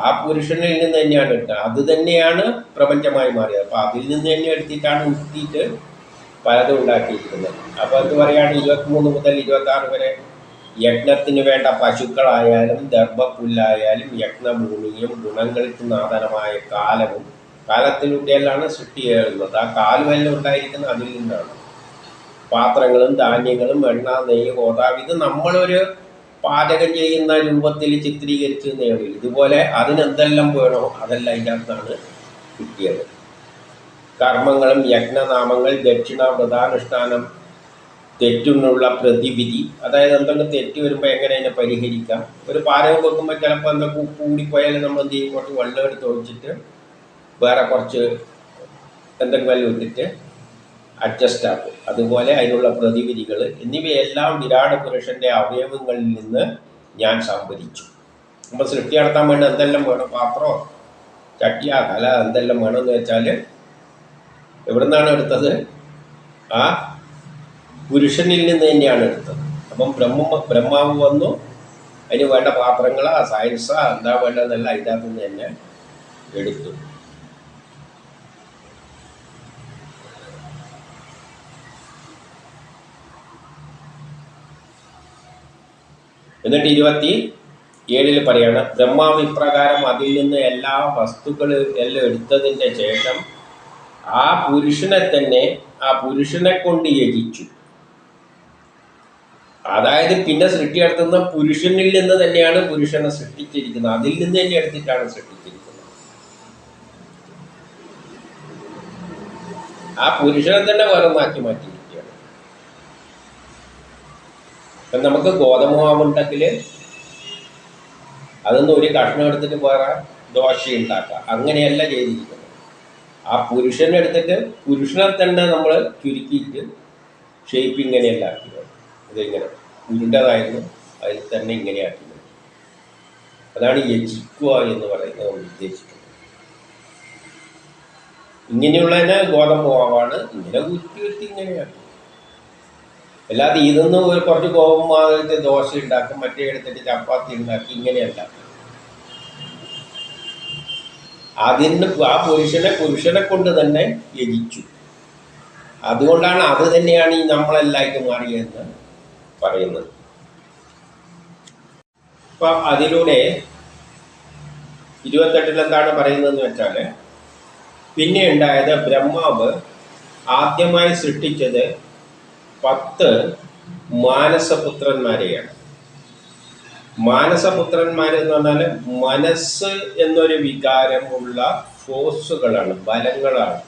ആ പുരുഷനിൽ നിന്ന് തന്നെയാണ് കിട്ടുക. അത് തന്നെയാണ് പ്രപഞ്ചമായി മാറിയത്. അപ്പോൾ അതിൽ നിന്ന് തന്നെ എടുത്തിട്ടാണ് ഉരുത്തിയിട്ട് പലതും ഉണ്ടാക്കിയിരിക്കുന്നത്. അപ്പോൾ അത് പറയുകയാണ് 23 മുതൽ 26 വരെ യജ്ഞത്തിന് വേണ്ട പശുക്കളായാലും ദർഭപ്പുല്ലായാലും യജ്ഞഭൂമിയും ഗുണങ്ങൾക്ക് നാദനമായ കാലവും, കാലത്തിലൂടെയെല്ലാം സൃഷ്ടി ചെയ്യുന്നത്. ആ കാലുമെല്ലാം ഉണ്ടായിരിക്കുന്നത് അതിൽ നിന്നാണ്. പാത്രങ്ങളും ധാന്യങ്ങളും എണ്ണ, നെയ്യ്, ഗോതാവ്, ഇത് നമ്മളൊരു പാചകം ചെയ്യുന്ന രൂപത്തിൽ ചിത്രീകരിച്ച് നേടും. ഇതുപോലെ അതിനെന്തെല്ലാം വേണോ അതെല്ലാം അതിൻ്റെ അകത്താണ് കിട്ടിയത്. കർമ്മങ്ങളും യജ്ഞനാമങ്ങൾ, ദക്ഷിണ, വ്രതാനുഷ്ഠാനം, തെറ്റിനുള്ള പ്രതിവിധി, അതായത് എന്തെങ്കിലും തെറ്റ് വരുമ്പോൾ എങ്ങനെ അതിനെ പരിഹരിക്കാം. ഒരു പാചകം വെക്കുമ്പോൾ ചിലപ്പോൾ എന്തൊക്കെ കൂടിപ്പോയാലും നമ്മൾ എന്ത് ചെയ്യും, കുറച്ച് വെള്ളം എടുത്ത് ഒഴിച്ചിട്ട് വേറെ കുറച്ച് എന്തെങ്കിലും ഇട്ടിട്ട് അഡ്ജസ്റ്റ് ആക്കും. അതുപോലെ അതിനുള്ള പ്രതിവിധികൾ എന്നിവയെല്ലാം വിരാട് പുരുഷൻ്റെ അവയവങ്ങളിൽ നിന്ന് ഞാൻ സംഭരിച്ചു. നമ്മൾ സൃഷ്ടി നടത്താൻ വേണ്ടി എന്തെല്ലാം വേണം, പാത്രമോ ചട്ടിയാ കല എന്തെല്ലാം വേണമെന്ന് വെച്ചാൽ എവിടെ നിന്നാണ് എടുത്തത്? ആ പുരുഷനിൽ നിന്ന് തന്നെയാണ് എടുത്തത്. അപ്പം ബ്രഹ്മാവ് വന്നു, അതിന് വേണ്ട പാത്രങ്ങളാ സയൻസാ എന്താ വേണ്ടതെന്നല്ല ഇതിനകത്ത് നിന്ന് തന്നെ എടുത്തു. എന്നിട്ട് 27 പറയാണ്, ബ്രഹ്മാവ് ഇപ്രകാരം അതിൽ നിന്ന് എല്ലാ വസ്തുക്കളും എല്ലാം എടുത്തതിൻ്റെ ശേഷം ആ പുരുഷനെ തന്നെ ആ പുരുഷനെ കൊണ്ട് യജിച്ചു. അതായത് പിന്നെ സൃഷ്ടി നടത്തുന്ന പുരുഷനിൽ നിന്ന് തന്നെയാണ് പുരുഷനെ സൃഷ്ടിച്ചിരിക്കുന്നത്, അതിൽ നിന്ന് തന്നെ എടുത്തിട്ടാണ് സൃഷ്ടിച്ചിരിക്കുന്നത്. ആ പുരുഷനെ തന്നെ വേറെ മാറ്റി മാറ്റിയിരിക്കുകയാണ്. ഇപ്പം നമുക്ക് ഗോതമ്പുമാവുണ്ടെങ്കിൽ അതൊന്നും ഒരു കഷ്ണം എടുത്തിട്ട് വേറെ ദോശ ഉണ്ടാക്കാം, അങ്ങനെയല്ല ചെയ്തിരിക്കുന്നത്. ആ പുരുഷനെ എടുത്തിട്ട് പുരുഷനെ തന്നെ നമ്മൾ ചുരുക്കിയിട്ട് ഷേപ്പ് ഇങ്ങനെയല്ല ആക്കിയത്. ഇതിങ്ങനെ ഉരുണ്ടതായിരുന്നു, അതിൽ തന്നെ ഇങ്ങനെയാക്കി. അതാണ് യജിക്കുക എന്ന് പറയുന്നത് നമ്മൾ ഉദ്ദേശിക്കുന്നത്. ഇങ്ങനെയുള്ളതിനെ ഗോതമ്പ് ഇങ്ങനെ ഉരുട്ടി ഇങ്ങനെയാക്കി. അല്ലാതെ ഇതൊന്നും കുറച്ച് ഗോതമ്പ് ദോശ ഉണ്ടാക്കും, മറ്റേ എടുത്തിട്ട് ചപ്പാത്തി ഉണ്ടാക്കി, ഇങ്ങനെയല്ല. അതിന് ആ പുരുഷനെ കൊണ്ട് തന്നെ യജിച്ചു. അതുകൊണ്ടാണ് അത് തന്നെയാണ് ഈ നമ്മളെല്ലായിട്ട് മാറിയെന്ന് പറയുന്നത്. അപ്പം അതിലൂടെ 28 എന്താണ് പറയുന്നതെന്ന് വെച്ചാൽ, പിന്നെ ഉണ്ടായത് ബ്രഹ്മാവ് ആദ്യമായി സൃഷ്ടിച്ചത് 10 മാനസപുത്രന്മാരെയാണ്. മാനസപുത്രന്മാരെന്ന് പറഞ്ഞാൽ മനസ്സ് എന്നൊരു വികാരമുള്ള ഫോഴ്സുകളാണ്, ബലങ്ങളാണ്.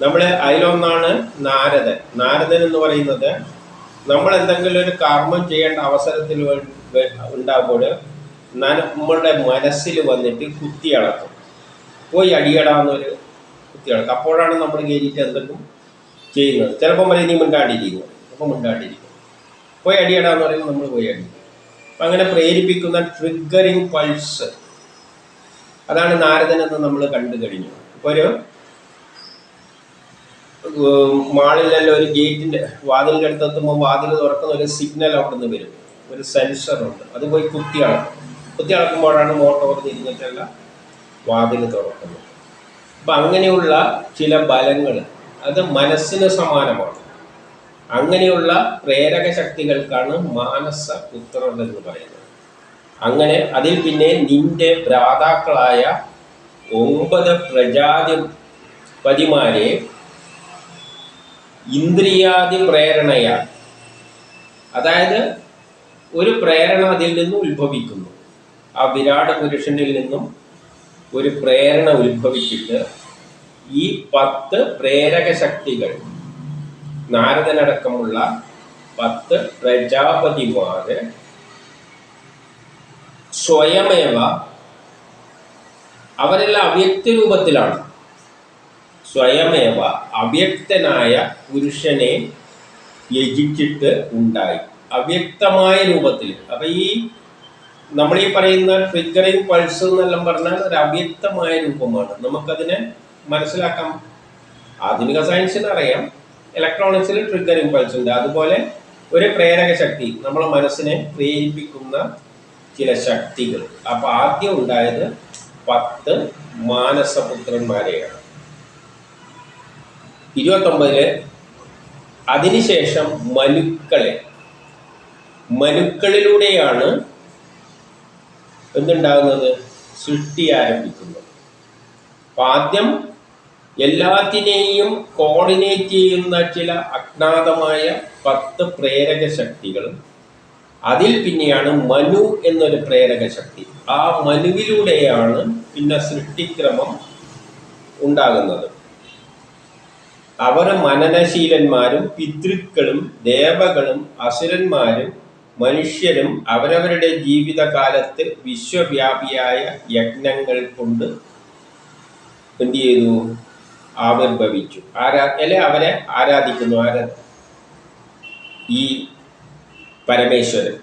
നമ്മൾ അതിലൊന്നാണ് നാരദൻ. നാരദൻ എന്ന് പറയുന്നത് നമ്മൾ എന്തെങ്കിലും ഒരു കർമ്മം ചെയ്യേണ്ട അവസരത്തിൽ ഉണ്ടാകുമ്പോൾ നമ്മളുടെ മനസ്സിൽ വന്നിട്ട് കുത്തിയളക്കും, പോയി അടിയടാന്നൊരു കുത്തിയളക്കും. അപ്പോഴാണ് നമ്മൾ കയറിയിട്ട് എന്തെങ്കിലും ചെയ്യുന്നത്. ചിലപ്പോൾ പറയും നീ മിണ്ടാണ്ടിരിക്കുന്നു, അപ്പോൾ മിണ്ടാണ്ടിരിക്കും. പോയി അടിയടാന്ന് പറയുമ്പോൾ നമ്മൾ പോയി അടിക്കും. അപ്പം അങ്ങനെ പ്രേരിപ്പിക്കുന്ന ട്രിഗറിങ് പൾസ്, അതാണ് നാരദനെന്ന് നമ്മൾ കണ്ടു കഴിഞ്ഞു. ഇപ്പോൾ ഒരു മാളിലെല്ലാം ഒരു ഗേറ്റിൻ്റെ വാതിലിൻ്റെ അടുത്തെത്തുമ്പോൾ വാതിൽ തുറക്കുന്ന ഒരു സിഗ്നൽ അവിടെ നിന്ന് വരും, ഒരു സെൻസറുണ്ട്. അത് പോയി കുത്തി അളക്കുമ്പോഴാണ് മോട്ടോർ തിരിഞ്ഞിട്ടല്ല വാതിൽ തുറക്കുന്നത്. അപ്പം അങ്ങനെയുള്ള ചില ബലങ്ങൾ അത് മനസ്സിന് സമാനമാണ്. അങ്ങനെയുള്ള പ്രേരക ശക്തികൾക്കാണ് മാനസപുത്രർ എന്ന് പറയുന്നത്. അങ്ങനെ അതിൽ പിന്നെ നിന്റെ ഭ്രാതാക്കളായ 9 പ്രജാതിപതിമാരെ ഇന്ദ്രിയാദി പ്രേരണയാണ്, അതായത് ഒരു പ്രേരണ അതിൽ നിന്നും ഉത്ഭവിക്കുന്നു. ആ വിരാട് പുരുഷനിൽ നിന്നും ഒരു പ്രേരണ ഉത്ഭവിച്ചിട്ട് ഈ 10 പ്രേരക ശക്തികൾ, നാരദനടക്കമുള്ള 10 പ്രജാപതിമാര് സ്വയമേവ, അവരെല്ലാം അവ്യക്ത രൂപത്തിലാണ്, സ്വയമേവ അവ്യക്തനായ പുരുഷനെ യജിച്ചിട്ട് ഉണ്ടായി, അവ്യക്തമായ രൂപത്തിൽ. അപ്പം ഈ നമ്മളീ പറയുന്ന ട്രിഗറിങ് പൾസ് എന്നെല്ലാം പറഞ്ഞാൽ ഒരു അവ്യക്തമായ രൂപമാണ്. നമുക്കതിനെ മനസ്സിലാക്കാം. ആധുനിക സയൻസിന് അറിയാം, ഇലക്ട്രോണിക്സിൽ ട്രിഗറിങ് പൾസ് ഉണ്ട്. അതുപോലെ ഒരു പ്രേരക ശക്തി, നമ്മളെ മനസ്സിനെ പ്രേരിപ്പിക്കുന്ന ചില ശക്തികൾ. അപ്പം ആദ്യം ഉണ്ടായത് 10 മാനസപുത്രന്മാരെയാണ്. 29 അതിനുശേഷം മനുക്കളിലൂടെയാണ് എന്തുണ്ടാകുന്നത്? സൃഷ്ടി ആരംഭിക്കുന്നത്. അപ്പം ആദ്യം എല്ലാത്തിനെയും കോർഡിനേറ്റ് ചെയ്യുന്ന ചില അജ്ഞാതമായ 10 പ്രേരക ശക്തികളും, അതിൽ പിന്നെയാണ് മനു എന്നൊരു പ്രേരക ശക്തി. ആ മനുവിലൂടെയാണ് പിന്നെ സൃഷ്ടിക്രമം ഉണ്ടാകുന്നത്. അവർ മനനശീലന്മാരും പിതൃക്കളും ദേവകളും അസുരന്മാരും മനുഷ്യരും അവരവരുടെ ജീവിതകാലത്ത് വിശ്വവ്യാപിയായ യജ്ഞങ്ങൾ കൊണ്ട് എന്ത് ചെയ്തു? ആവിർഭവിച്ചു. അവരെ ആരാധിക്കുന്നു. ഈ പരമേശ്വരൻ,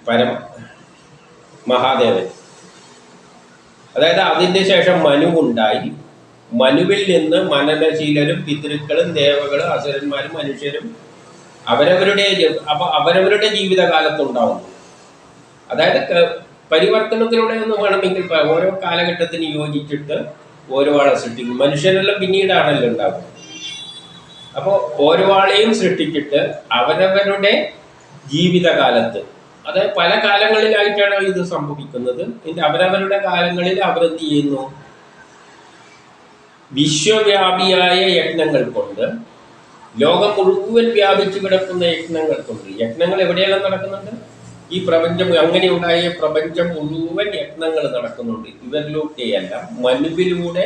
മഹാദേവൻ. അതായത് അതിൻ്റെ ശേഷം മനു ഉണ്ടായി. മനുവിൽ നിന്ന് മനനശീലരും പിതൃക്കളും ദേവകളും അസുരന്മാരും മനുഷ്യരും അവരവരുടെ ജീവിതകാലത്തുണ്ടാവുന്നു. അതായത് പരിവർത്തനത്തിലൂടെ ഒന്ന് വേണമെങ്കിൽ ഓരോ കാലഘട്ടത്തിന് യോജിച്ചിട്ട് ഓരോ ആളെ സൃഷ്ടിക്കും. മനുഷ്യരെല്ലാം പിന്നീടാണല്ലോ ഉണ്ടാകുന്നത്. അപ്പോൾ ഓരോ ആളെയും സൃഷ്ടിച്ചിട്ട് അവരവരുടെ ജീവിതകാലത്ത്, അതായത് പല കാലങ്ങളിലായിട്ടാണ് ഇത് സംഭവിക്കുന്നത്. പിന്നെ അവരവരുടെ കാലങ്ങളിൽ അവരെന്ത് ചെയ്യുന്നു? വിശ്വവ്യാപിയായ യജ്ഞങ്ങൾ കൊണ്ട്, ലോകം മുഴുവൻ വ്യാപിച്ചു കിടക്കുന്ന യജ്ഞങ്ങൾ കൊണ്ട്. യജ്ഞങ്ങൾ എവിടെയെല്ലാം നടക്കുന്നുണ്ട്? ഈ പ്രപഞ്ചം, അങ്ങനെ ഉണ്ടായ പ്രപഞ്ചം മുഴുവൻ യജ്ഞങ്ങൾ നടക്കുന്നുണ്ട്. ഇവരിലൂടെയെല്ലാം മനുവിലൂടെ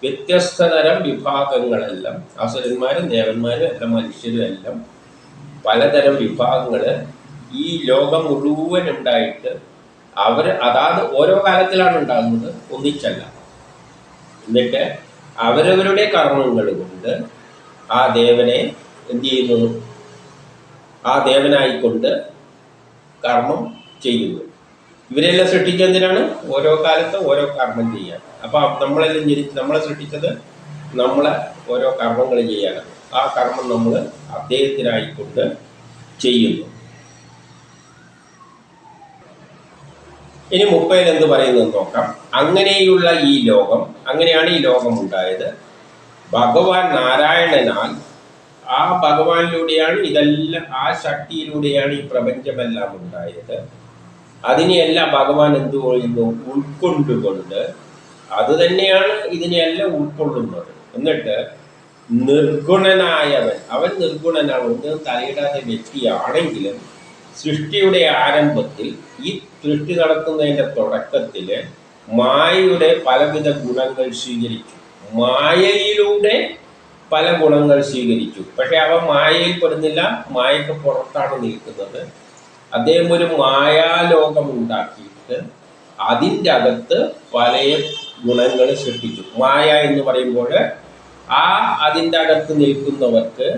വ്യത്യസ്ത തരം വിഭാഗങ്ങളെല്ലാം, അസുരന്മാരും ദേവന്മാരും എല്ലാം മനുഷ്യരും എല്ലാം പലതരം വിഭാഗങ്ങൾ ഈ ലോകം മുഴുവൻ ഉണ്ടായിട്ട് അതാത് ഓരോ കാലത്തിലാണ് ഉണ്ടാകുന്നത്, ഒന്നിച്ചല്ല. എന്നിട്ട് അവരവരുടെ കർമ്മങ്ങൾ കൊണ്ട് ആ ദേവനെ എന്ത് ചെയ്യുന്നു? ആ ദേവനായിക്കൊണ്ട് കർമ്മം ചെയ്യുന്നു. ഇവരെല്ലാം സൃഷ്ടിച്ചെന്തിനാണ്? ഓരോ കാലത്ത് ഓരോ കർമ്മം ചെയ്യാൻ. അപ്പം നമ്മളെ സൃഷ്ടിച്ചത് നമ്മളെ ഓരോ കർമ്മങ്ങൾ ചെയ്യാനാണ്. ആ കർമ്മം നമ്മൾ അദ്ദേഹത്തിനായിക്കൊണ്ട് ചെയ്യുന്നു. ഇനി 30 എന്ത് പറയുന്നത് നോക്കാം. അങ്ങനെയാണ് ഈ ലോകം ഉണ്ടായത്. ഭഗവാൻ നാരായണനാൽ, ആ ഭഗവാനിലൂടെയാണ് ഇതെല്ലാം, ആ ശക്തിയിലൂടെയാണ് ഈ പ്രപഞ്ചമെല്ലാം ഉണ്ടായത്. അതിനെയെല്ലാം ഭഗവാൻ എന്ത് ചെയ്യുന്നു? ഉൾക്കൊണ്ടുകൊണ്ട്, അത് തന്നെയാണ് ഇതിനെയെല്ലാം ഉൾക്കൊള്ളുന്നത്. എന്നിട്ട് നിർഗുണനായവൻ, അവൻ നിർഗുണനാണ്, ഒന്നും തലയിടാത്ത വ്യക്തിയാണെങ്കിലും സൃഷ്ടിയുടെ ആരംഭത്തിൽ, ഈ സൃഷ്ടി നടക്കുന്നതിൻ്റെ തുടക്കത്തിൽ മായയുടെ പലവിധ ഗുണങ്ങൾ സ്വീകരിച്ചു. മായയിലൂടെ പല ഗുണങ്ങൾ സ്വീകരിച്ചു. പക്ഷെ അവ മായയിൽ പെടുന്നില്ല, മായക്ക് പുറത്താണ് നിൽക്കുന്നത്. അദ്ദേഹം ഒരു മായാലോകം ഉണ്ടാക്കിയിട്ട് അതിൻ്റെ അകത്ത് പല ഗുണങ്ങൾ സൃഷ്ടിച്ചു. മായ എന്ന് പറയുമ്പോൾ അതിൻ്റെ അകത്ത് നിൽക്കുന്നവർക്ക്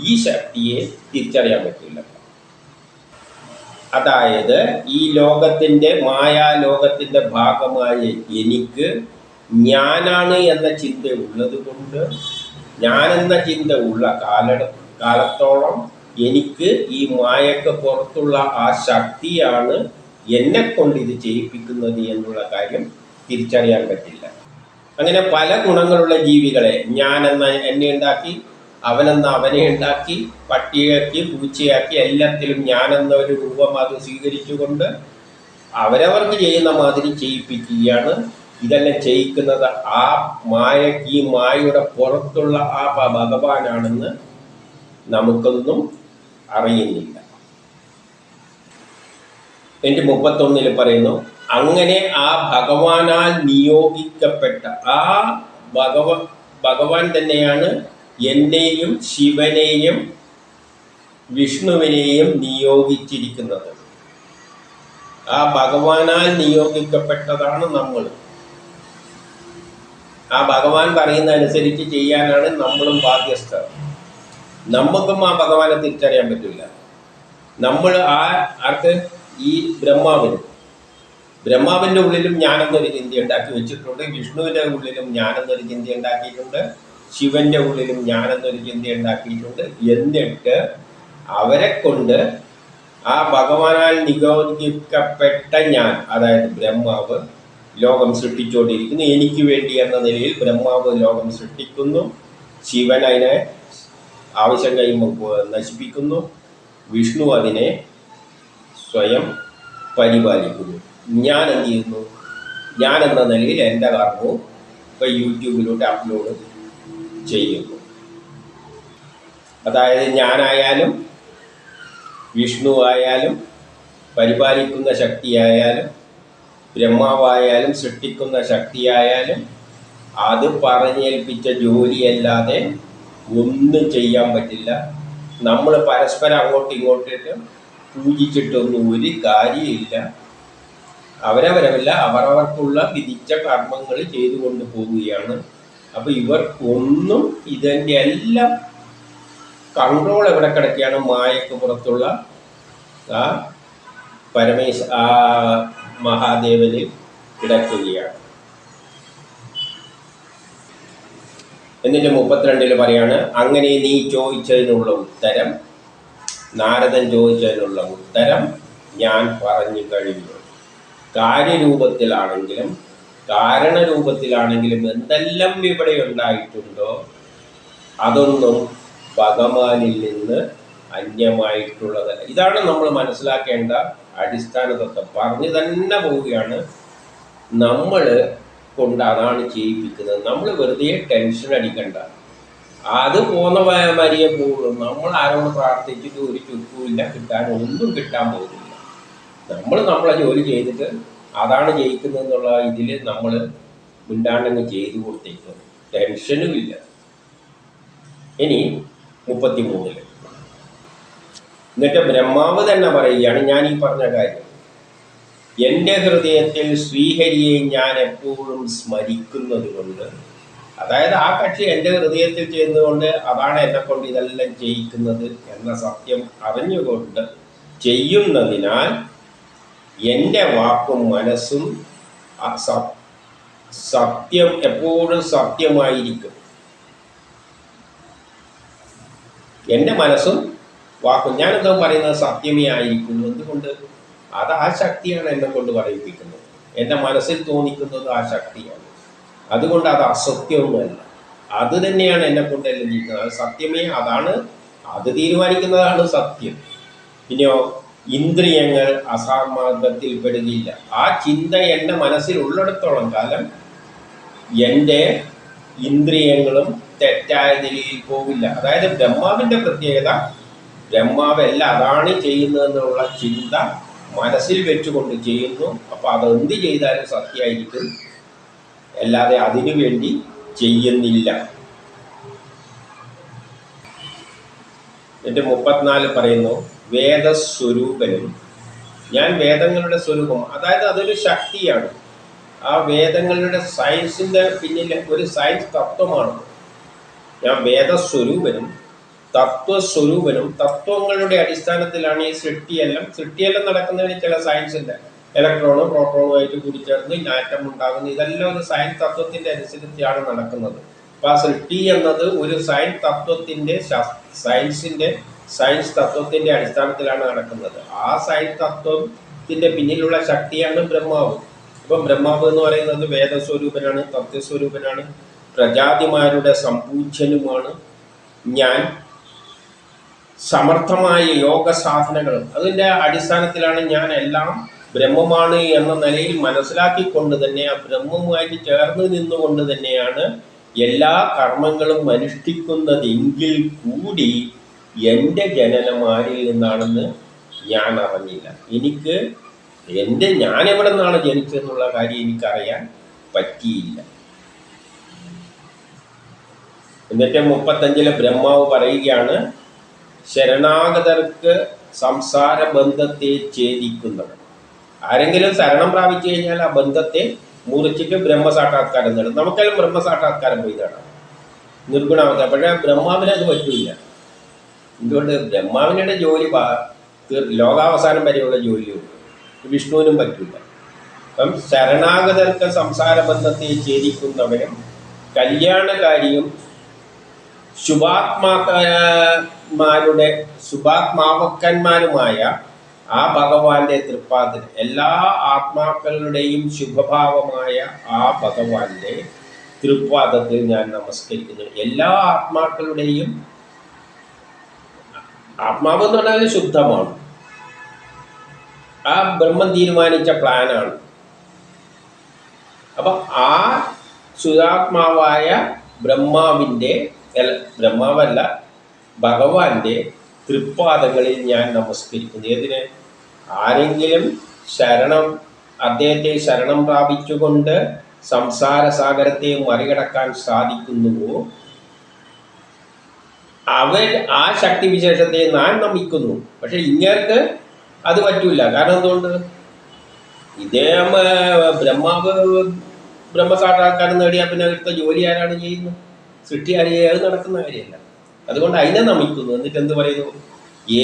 ഈ ശക്തിയെ തിരിച്ചറിയാൻ പറ്റില്ല. അതായത് ഈ മായാലോകത്തിൻ്റെ ഭാഗമായ എനിക്ക് ഞാനാണ് എന്ന ചിന്ത ഉള്ളത് കൊണ്ട്, ഞാനെന്ന ചിന്ത ഉള്ള കാലത്തോളം എനിക്ക് ഈ മായക്ക് പുറത്തുള്ള ആ ശക്തിയാണ് എന്നെ കൊണ്ട് ഇത് ചെയ്യിപ്പിക്കുന്നത് എന്നുള്ള കാര്യം തിരിച്ചറിയാൻ പറ്റില്ല. അങ്ങനെ പല ഗുണങ്ങളുള്ള ജീവികളെ ഞാനെന്ന എന്നെ ഉണ്ടാക്കി, അവനെന്ന അവനെ ഉണ്ടാക്കി, പട്ടിയാക്കി, പൂച്ചയാക്കി, എല്ലാത്തിലും ഞാനെന്ന ഒരു രൂപം അത് സ്വീകരിച്ചുകൊണ്ട് അവരവർക്ക് ചെയ്യുന്ന മാതിരി ചെയ്യിപ്പിക്കുകയാണ്. ഇതെല്ലാം ചെയ്യിക്കുന്നത് ഈ മായയുടെ പുറത്തുള്ള ആ ഭഗവാനാണെന്ന് നമുക്കൊന്നും അറിയുന്നില്ല. 31 പറയുന്നു, അങ്ങനെ ആ ഭഗവാനാൽ നിയോഗിക്കപ്പെട്ട ആ ഭഗവാൻ തന്നെയാണ് എന്നെയും ശിവനെയും വിഷ്ണുവിനെയും നിയോഗിച്ചിരിക്കുന്നത്. ആ ഭഗവാനാൽ നിയോഗിക്കപ്പെട്ടതാണ് നമ്മൾ. ആ ഭഗവാൻ പറയുന്ന അനുസരിച്ച് ചെയ്യാനാണ് നമ്മളും ബാധ്യസ്ഥർ. നമുക്കും ആ ഭഗവാനെ തിരിച്ചറിയാൻ പറ്റില്ല. നമ്മൾ ആർക്ക്? ഈ ബ്രഹ്മാവിൻ്റെ ഉള്ളിലും ഞാനെന്നൊരു ചിന്ത ഉണ്ടാക്കി വെച്ചിട്ടുണ്ട്. വിഷ്ണുവിൻ്റെ ഉള്ളിലും ഞാനെന്നൊരു ചിന്ത ഉണ്ടാക്കിയിട്ടുണ്ട്. ശിവന്റെ ഉള്ളിലും ഞാനെന്നൊരു ചിന്ത ഉണ്ടാക്കിയിട്ടുണ്ട്. എന്നിട്ട് അവരെ കൊണ്ട് ആ ഭഗവാനാൽ നിയോഗിക്കപ്പെട്ട ഞാൻ, അതായത് ബ്രഹ്മാവ്, ലോകം സൃഷ്ടിച്ചുകൊണ്ടിരിക്കുന്നു. എനിക്ക് വേണ്ടി എന്ന നിലയിൽ ബ്രഹ്മാവ് ലോകം സൃഷ്ടിക്കുന്നു. ശിവൻ അതിനെ ആവശ്യം കഴിയുമ്പോൾ നശിപ്പിക്കുന്നു. വിഷ്ണു അതിനെ സ്വയം പരിപാലിക്കുന്നു. ഞാൻ എന്ത് ചെയ്യുന്നു? ഞാൻ എന്ന നിലയിൽ എൻ്റെ കർമ്മവും ഇപ്പോൾ യൂട്യൂബിലോട്ട് അപ്ലോഡ് ചെയ്യുന്നു. അതായത് ഞാനായാലും വിഷ്ണു ആയാലും പരിപാലിക്കുന്ന ശക്തിയായാലും ബ്രഹ്മാവായാലും സൃഷ്ടിക്കുന്ന ശക്തിയായാലും അത് പറഞ്ഞേൽപ്പിച്ച ജോലിയല്ലാതെ ഒന്നും ചെയ്യാൻ പറ്റില്ല. നമ്മൾ പരസ്പരം അങ്ങോട്ടും ഇങ്ങോട്ടും പൂജിച്ചിട്ടൊന്നും ഒരു കാര്യമില്ല. അവരവരല്ല, അവരവർക്കുള്ള വിധിച്ച കർമ്മങ്ങൾ ചെയ്തുകൊണ്ട് പോവുകയാണ്. അപ്പോൾ ഇവർക്കൊന്നും ഇതിൻ്റെ എല്ലാം കൺട്രോൾ എവിടെ കിടക്കുകയാണ്? മായക്ക് പുറത്തുള്ള ആ മഹാദേവനിൽ കിടക്കുകയാണ്. എന്നിട്ട് 32 പറയാണ്, അങ്ങനെ നീ ചോദിച്ചതിനുള്ള ഉത്തരം, നാരദൻ ചോദിച്ചതിനുള്ള ഉത്തരം ഞാൻ പറഞ്ഞു കഴിഞ്ഞു. കാര്യരൂപത്തിലാണെങ്കിലും കാരണരൂപത്തിലാണെങ്കിലും എന്തെല്ലാം ഇവിടെ ഉണ്ടായിട്ടുണ്ടോ അതൊന്നും ഭഗവാനിൽ നിന്ന് അന്യമായിട്ടുള്ളതല്ല. ഇതാണ് നമ്മൾ മനസ്സിലാക്കേണ്ട അടിസ്ഥാന തത്വം. പറഞ്ഞു തന്നെ പോവുകയാണ്. നമ്മൾ കൊണ്ട് അതാണ് ചെയ്യിപ്പിക്കുന്നത്. നമ്മൾ വെറുതെ ടെൻഷൻ അടിക്കണ്ട, അത് പോന്ന വരിയെ പോകുള്ളൂ. നമ്മൾ ആരോട് പ്രാർത്ഥിച്ചിട്ട് ഒരു ചുക്കുമില്ല, ഒന്നും കിട്ടാൻ പോകുന്നില്ല. നമ്മൾ നമ്മളെ ജോലി ചെയ്തിട്ട് അതാണ് ജയിക്കുന്നതെന്നുള്ള ഇതിൽ നമ്മൾ മിണ്ടാണ്ടങ്ങ് ചെയ്തു കൊടുത്തേക്കും, ടെൻഷനും ഇല്ല. ഇനി 33 എന്നിട്ട് ബ്രഹ്മാവ് തന്നെ പറയുകയാണ്, ഞാൻ ഈ പറഞ്ഞ കാര്യം എൻ്റെ ഹൃദയത്തിൽ ശ്രീഹരിയെ ഞാൻ എപ്പോഴും സ്മരിക്കുന്നത് കൊണ്ട്, അതായത് ആ കക്ഷി എൻ്റെ ഹൃദയത്തിൽ ചെയ്യുന്നതുകൊണ്ട് അതാണ് എന്നെ കൊണ്ട് ഇതെല്ലാം ചെയ്യിക്കുന്നത് എന്ന സത്യം അറിഞ്ഞുകൊണ്ട് ചെയ്യുന്നതിനാൽ എൻ്റെ വാക്കും മനസ്സും സത്യം എപ്പോഴും സത്യമായിരിക്കും. എൻ്റെ മനസ്സും വാക്കും ഞാനെന്താ പറയുന്നത് സത്യമേ ആയിരിക്കുന്നു. എന്തുകൊണ്ട്? അത് ആ ശക്തിയാണ് എന്നെ കൊണ്ട് പറയിപ്പിക്കുന്നത്. എൻ്റെ മനസ്സിൽ തോന്നിക്കുന്നത് ആ ശക്തിയാണ്. അതുകൊണ്ട് അത് അസത്യമൊന്നുമല്ല, അത് തന്നെയാണ് എന്നെ കൊണ്ട് എല്ലാം ജീവിക്കുന്നത്. അത് സത്യമേ, അതാണ്, അത് തീരുമാനിക്കുന്നതാണ് സത്യം. പിന്നെയോ ഇന്ദ്രിയങ്ങൾ അസാമാർഗത്തിൽ പെടുകയില്ല. ആ ചിന്ത എൻ്റെ മനസ്സിൽ ഉള്ളിടത്തോളം കാലം എൻ്റെ ഇന്ദ്രിയങ്ങളും തെറ്റായതിൽ പോവില്ല. അതായത് ബ്രഹ്മാവിൻ്റെ പ്രത്യേകത, ബ്രഹ്മാവല്ല അതാണ് ചെയ്യുന്നതെന്നുള്ള ചിന്ത മനസ്സിൽ വെച്ചുകൊണ്ട് ചെയ്യുന്നു. അപ്പോൾ അതെന്ത് ചെയ്താലും സത്യമായിരിക്കും, അല്ലാതെ അതിനു വേണ്ടി ചെയ്യുന്നില്ല. എന്നിട്ട് 34 പറയുന്നു, വേദസ്വരൂപനും ഞാൻ വേദങ്ങളുടെ സ്വരൂപം. അതായത് അതൊരു ശക്തിയാണ്. ആ വേദങ്ങളുടെ സയൻസിൻ്റെ പിന്നിൽ ഒരു സയൻസ് തത്വമാണ്. ഞാൻ വേദസ്വരൂപനും തത്വസ്വരൂപനും. തത്വങ്ങളുടെ അടിസ്ഥാനത്തിലാണ് ഈ സൃഷ്ടിയെല്ലാം നടക്കുന്നതിന് ചില സയൻസിൻ്റെ ഇലക്ട്രോണും പ്രോട്ടോണുമായിട്ട് കൂടിച്ചേർന്ന് ആറ്റം ഉണ്ടാകുന്നു. ഇതെല്ലാം ഒരു സയൻസ് തത്വത്തിൻ്റെ അനുസരിച്ചാണ് നടക്കുന്നത്. അപ്പോൾ ആ സൃഷ്ടി എന്നത് ഒരു സയൻസ് തത്വത്തിൻ്റെ അടിസ്ഥാനത്തിലാണ് നടക്കുന്നത്. ആ സയൻസ് തത്വത്തിൻ്റെ പിന്നിലുള്ള ശക്തിയാണ് ബ്രഹ്മാവ്. അപ്പം ബ്രഹ്മാവ് എന്ന് പറയുന്നത് വേദസ്വരൂപനാണ്, തത്വസ്വരൂപനാണ്, പ്രജാതിമാരുടെ സംപൂജ്യനുമാണ്. ഞാൻ സമർത്ഥമായ യോഗ സാധനങ്ങളും അതിൻ്റെ അടിസ്ഥാനത്തിലാണ് ഞാൻ എല്ലാം ബ്രഹ്മമാണ് എന്ന നിലയിൽ മനസ്സിലാക്കിക്കൊണ്ട് തന്നെ ആ ബ്രഹ്മവുമായിട്ട് ചേർന്ന് നിന്നുകൊണ്ട് തന്നെയാണ് എല്ലാ കർമ്മങ്ങളും അനുഷ്ഠിക്കുന്നതെങ്കിൽ കൂടി എൻ്റെ ജനനം ആരിൽ നിന്നാണെന്ന് ഞാൻ അറിഞ്ഞില്ല. ഞാൻ എവിടെ നിന്നാണ് ജനിച്ചതെന്നുള്ള കാര്യം എനിക്കറിയാൻ പറ്റിയില്ല. എന്നിട്ട് 35 ബ്രഹ്മാവ് പറയുകയാണ്, ശരണാഗതർക്ക് സംസാര ബന്ധത്തെ ഛേദിക്കുന്നത്. ആരെങ്കിലും ശരണം പ്രാപിച്ചു കഴിഞ്ഞാൽ ആ ബന്ധത്തെ മുറിച്ചിട്ട് ബ്രഹ്മസാക്ഷാത്കാരം നേടും. നമുക്കെല്ലാം ബ്രഹ്മസാക്ഷാത്കാരം പോയി നേടാം, നിർഗുണാവസ്ഥ. പക്ഷേ ബ്രഹ്മാവിന് അത് പറ്റില്ല. എന്തുകൊണ്ട്? ബ്രഹ്മാവിനുടെ ജോലി ലോകാവസാനം വരെയുള്ള ജോലിയുണ്ട്, വിഷ്ണുവിനും പറ്റില്ല. അപ്പം ശരണാഗതർക്ക് സംസാര ബന്ധത്തെ ഛേദിക്കുന്നവരും കല്യാണകാരിയും ശുഭാത്മാവക്കന്മാരുമായ ആ ഭഗവാന്റെ തൃപ്പാദത്തിൽ, എല്ലാ ആത്മാക്കളുടെയും ശുഭഭാവമായ ആ ഭഗവാന്റെ തൃപ്പാദത്തിൽ ഞാൻ നമസ്കരിക്കുന്നു. എല്ലാ ആത്മാക്കളുടെയും, ആത്മാവെന്ന് പറഞ്ഞാൽ ശുദ്ധമാണ്, ആ ബ്രഹ്മം തീരുമാനിച്ച പ്ലാനാണ്. അപ്പം ആ ശുദ്ധാത്മാവായ ബ്രഹ്മാവല്ല ഭഗവാന്റെ തൃപ്പാദങ്ങളിൽ ഞാൻ നമസ്കരിക്കുന്നു. ഏതിന്? ആരെങ്കിലും അദ്ദേഹത്തെ ശരണം പ്രാപിച്ചുകൊണ്ട് സംസാര സാഗരത്തെ മറികടക്കാൻ സാധിക്കുന്നുവോ ആ ശക്തിവിശേഷത്തെ ഞാൻ നമിക്കുന്നു. പക്ഷെ ഇങ്ങേർക്ക് അത് പറ്റൂല. കാരണം എന്തുകൊണ്ട്? ഇദ്ദേഹം ബ്രഹ്മസാക്ഷാത്കാരം നേടിയാൽ പിന്നെ അടുത്ത ജോലി ആരാണ് ചെയ്യുന്നത്? സൃഷ്ടി അത് നടക്കുന്ന കാര്യമല്ല. അതുകൊണ്ട് അതിനെ നമിക്കുന്നു. എന്നിട്ട് എന്ത് പറയുന്നു?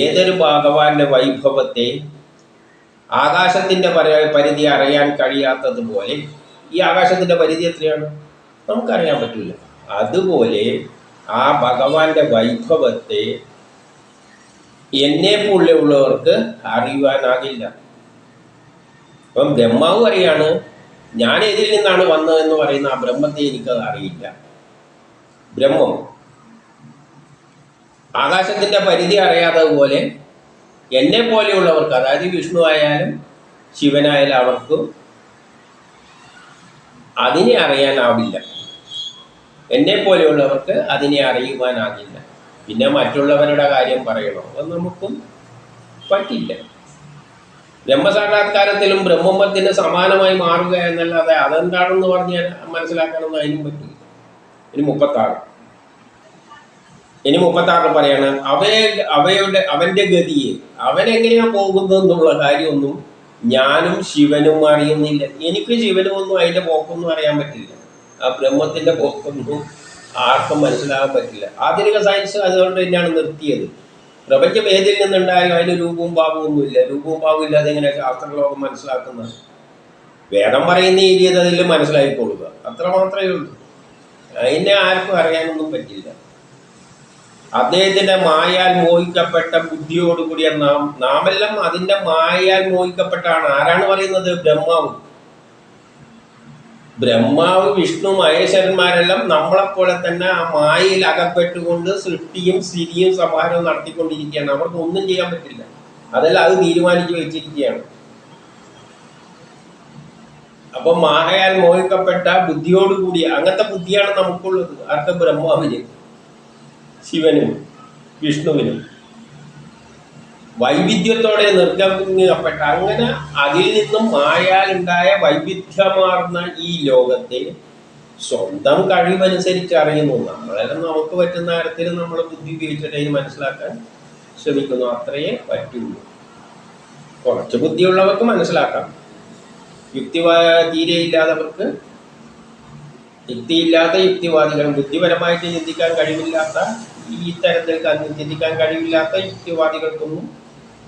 ഏതൊരു ഭഗവാന്റെ വൈഭവത്തെ ആകാശത്തിൻ്റെ പരിധി അറിയാൻ കഴിയാത്തതുപോലെ, ഈ ആകാശത്തിൻ്റെ പരിധി എത്രയാണ് നമുക്കറിയാൻ പറ്റില്ല. അതുപോലെ ആ ഭഗവാന്റെ വൈഭവത്തെ എന്നെ പോലെയുള്ളവർക്ക് അറിയുവാനാകില്ല. ഇപ്പം ബ്രഹ്മാവ് പറയാണ്, ഞാൻ ഇതിൽ നിന്നാണ് വന്നതെന്ന് പറയുന്ന ആ ബ്രഹ്മത്തെ എനിക്കത് അറിയില്ല. ബ്രഹ്മം ആകാശത്തിൻ്റെ പരിധി അറിയാത്തതുപോലെ എന്നെ പോലെയുള്ളവർക്ക്, അതായത് വിഷ്ണു ആയാലും ശിവനായാലും അവർക്കും അതിനെ അറിയാനാവില്ല. എന്നെ പോലെയുള്ളവർക്ക് അതിനെ അറിയുവാനാകില്ല. പിന്നെ മറ്റുള്ളവരുടെ കാര്യം പറയണോ, അത് നമുക്കും പറ്റില്ല. ബ്രഹ്മസാക്ഷാത്കാരത്തിലും ബ്രഹ്മത്തിന് സമാനമായി മാറുക എന്നല്ലാതെ അതെന്താണെന്ന് പറഞ്ഞാൽ മനസ്സിലാക്കണമെന്ന് അതിനും പറ്റില്ല. ഇനി 36 പറയാണ്, അവന്റെ ഗതിയെ, അവനെങ്ങനെയാ പോകുന്നതെന്നുള്ള കാര്യമൊന്നും ഞാനും ശിവനും അറിയുന്നില്ല. എനിക്ക് ശിവനും ഒന്നും അതിൻ്റെ പോക്കൊന്നും അറിയാൻ പറ്റില്ല. ആ ബ്രഹ്മത്തിൻ്റെ പോക്കൊന്നും ആർക്കും മനസ്സിലാകാൻ പറ്റില്ല. ആധുനിക സയൻസ് അതുകൊണ്ട് തന്നെയാണ് നിർത്തിയത്. പ്രപഞ്ചം ഏതിൽ നിന്നുണ്ടായാലും അതിന് രൂപവും ഭാവമൊന്നുമില്ല. രൂപവും ഭാവവും ഇല്ലാതെ എങ്ങനെ ശാസ്ത്രലോകം മനസ്സിലാക്കുന്നത്? വേദം പറയുന്ന ഈ രീതി അതിൽ മനസ്സിലാക്കിക്കൊള്ളുക, അത്ര മാത്രമേ ഉള്ളൂ. അതിനെ ആർക്കും അറിയാനൊന്നും പറ്റില്ല. അദ്ദേഹത്തിൻ്റെ മായാൽ മോഹിക്കപ്പെട്ട ബുദ്ധിയോടുകൂടിയ നാമെല്ലാം അതിൻ്റെ മായാൽ മോഹിക്കപ്പെട്ടാണ്. ആരാണ് പറയുന്നത്? ബ്രഹ്മാവ്, വിഷ്ണു, മഹേശ്വരന്മാരെല്ലാം നമ്മളെപ്പോലെ തന്നെ ആ മായയിൽ അകപ്പെട്ടുകൊണ്ട് സൃഷ്ടിയും സ്ഥിതിയും സംഹാരവും നടത്തിക്കൊണ്ടിരിക്കുകയാണ്. അവർക്ക് ഒന്നും ചെയ്യാൻ പറ്റില്ല. അതെല്ലാം അത് തീരുമാനിച്ചു വെച്ചിരിക്കുകയാണ്. അപ്പം മായയാൽ മോഹിക്കപ്പെട്ട ബുദ്ധിയോടുകൂടി, അങ്ങനത്തെ ബുദ്ധിയാണ് നമുക്കുള്ളത്. ആർക്ക്? ബ്രഹ്മാവിന്, ശിവനും വിഷ്ണുവിനും വൈവിധ്യത്തോടെ നിർഗമിക്കപ്പെട്ട, അങ്ങനെ അതിൽ നിന്നും മായാലുണ്ടായ വൈവിധ്യമാർന്ന ഈ ലോകത്തെ സ്വന്തം കഴിവനുസരിച്ച് അറിയുന്നു. നമ്മളെല്ലാം നമുക്ക് പറ്റുന്ന തരത്തിൽ നമ്മൾ ബുദ്ധി ഉപയോഗിച്ചിട്ട് അതിന് മനസ്സിലാക്കാൻ ശ്രമിക്കുന്നു. അത്രയേ പറ്റുള്ളൂ. കുറച്ച് ബുദ്ധിയുള്ളവർക്ക് മനസ്സിലാക്കാം. തീരെ ഇല്ലാത്തവർക്ക്, യുക്തിയില്ലാത്ത യുക്തിവാദികൾ, ബുദ്ധിപരമായിട്ട് ചിന്തിക്കാൻ കഴിവില്ലാത്ത, ഈ തരത്തിൽ ചിന്തിക്കാൻ കഴിവില്ലാത്ത യുക്തിവാദികൾക്കൊന്നും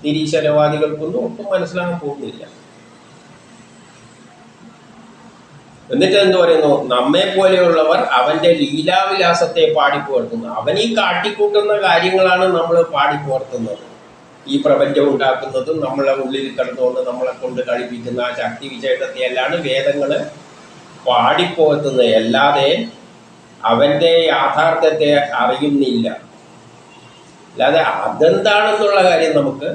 നിരീശ്വരവാദികൾക്കൊന്നും ഒട്ടും മനസ്സിലാകാൻ പോകുന്നില്ല. എന്നിട്ട് എന്ത് പറയുന്നു? നമ്മെ പോലെയുള്ളവർ അവൻ്റെ ലീലാവിലാസത്തെ പാടിപ്പുകർത്തുന്നു. അവൻ ഈ കാട്ടിക്കൂട്ടുന്ന കാര്യങ്ങളാണ് നമ്മൾ പാടിപ്പുകർത്തുന്നത്. ഈ പ്രപഞ്ചം ഉണ്ടാക്കുന്നതും നമ്മളെ ഉള്ളിൽ കിടന്നുകൊണ്ട് നമ്മളെ കൊണ്ട് കളിപ്പിക്കുന്ന ആ ശക്തി വിശേഷത്തെയല്ലാണ് വേദങ്ങൾ പാടിപ്പുകർത്തുന്നത്. അല്ലാതെ അവൻ്റെ യാഥാർത്ഥ്യത്തെ അറിയുന്നില്ല. അല്ലാതെ അതെന്താണെന്നുള്ള കാര്യം നമുക്ക്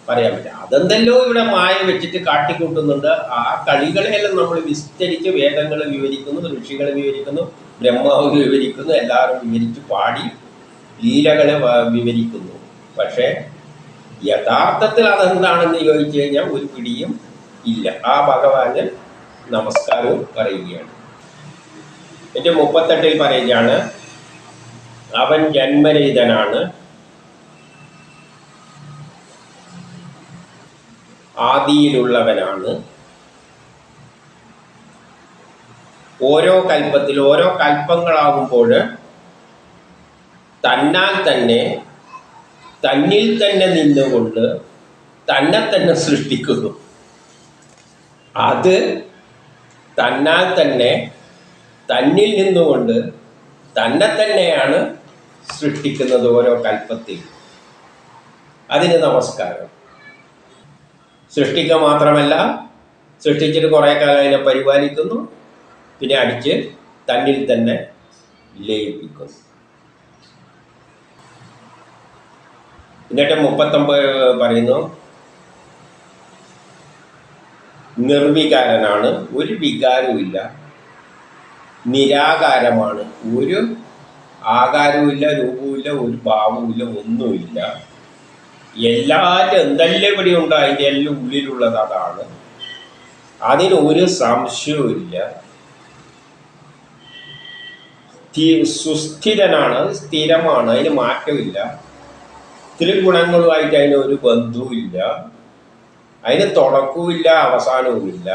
പറയാൻ പറ്റില്ല. അതെന്തല്ലോ ഇവിടെ മായ വെച്ചിട്ട് കാട്ടിക്കൂട്ടുന്നുണ്ട്. ആ കളികളെല്ലാം നമ്മൾ വിസ്തരിച്ച് വേദങ്ങൾ വിവരിക്കുന്നു, ഋഷികൾ വിവരിക്കുന്നു, ബ്രഹ്മാവ് വിവരിക്കുന്നു, എല്ലാവരും വിവരിച്ച് പാടി ലീലകളെ വിവരിക്കുന്നു. പക്ഷേ യഥാർത്ഥത്തിൽ അതെന്താണെന്ന് ചോദിച്ചു കഴിഞ്ഞാൽ ഒരു പിടിയും ഇല്ല. ആ ഭഗവാന് നമസ്കാരവും പറയുകയാണ്. എൻ്റെ 38 പറയുകയാണ്, അവൻ ജന്മരഹിതനാണ്, ആദിയിലുള്ളവനാണ്. ഓരോ കൽപ്പത്തിൽ, ഓരോ കൽപ്പങ്ങളാകുമ്പോൾ തന്നാൽ തന്നെ, തന്നിൽ തന്നെ നിന്നുകൊണ്ട് തന്നെ തന്നെ സൃഷ്ടിക്കുന്നു. അത് തന്നാൽ തന്നെ, തന്നിൽ നിന്നുകൊണ്ട് തന്നെ തന്നെയാണ് സൃഷ്ടിക്കുന്നത് ഓരോ കൽപ്പത്തിൽ. അതിന് നമസ്കാരം. സൃഷ്ടിക്കുക മാത്രമല്ല, സൃഷ്ടിച്ചിട്ട് കുറേ കാലം അതിനെ പരിപാലിക്കുന്നു, പിന്നെ അടിച്ച് തന്നിൽ തന്നെ ലയിപ്പിക്കുന്നു. എന്നിട്ട് 39 പറയുന്നു, നിർവികാരനാണ്, ഒരു വികാരവുമില്ല, നിരാകാരമാണ്, ഒരു ആകാരവുമില്ല, രൂപവുമില്ല, ഒരു ഭാവവുമില്ല, ഒന്നുമില്ല. എല്ലാവരും എന്തെല്ലാം ഇവിടെ ഉണ്ടോ അതിൻ്റെ എല്ലാം ഉള്ളിലുള്ളത് അതാണ്. അതിനൊരു സംശയവുമില്ല. സുസ്ഥിരനാണ്, സ്ഥിരമാണ്, അതിന് മാറ്റമില്ല. ത്രിഗുണങ്ങളുമായിട്ട് അതിനൊരു ബന്ധവുമില്ല, അതിന് തുടക്കവുമില്ല, അവസാനവുമില്ല.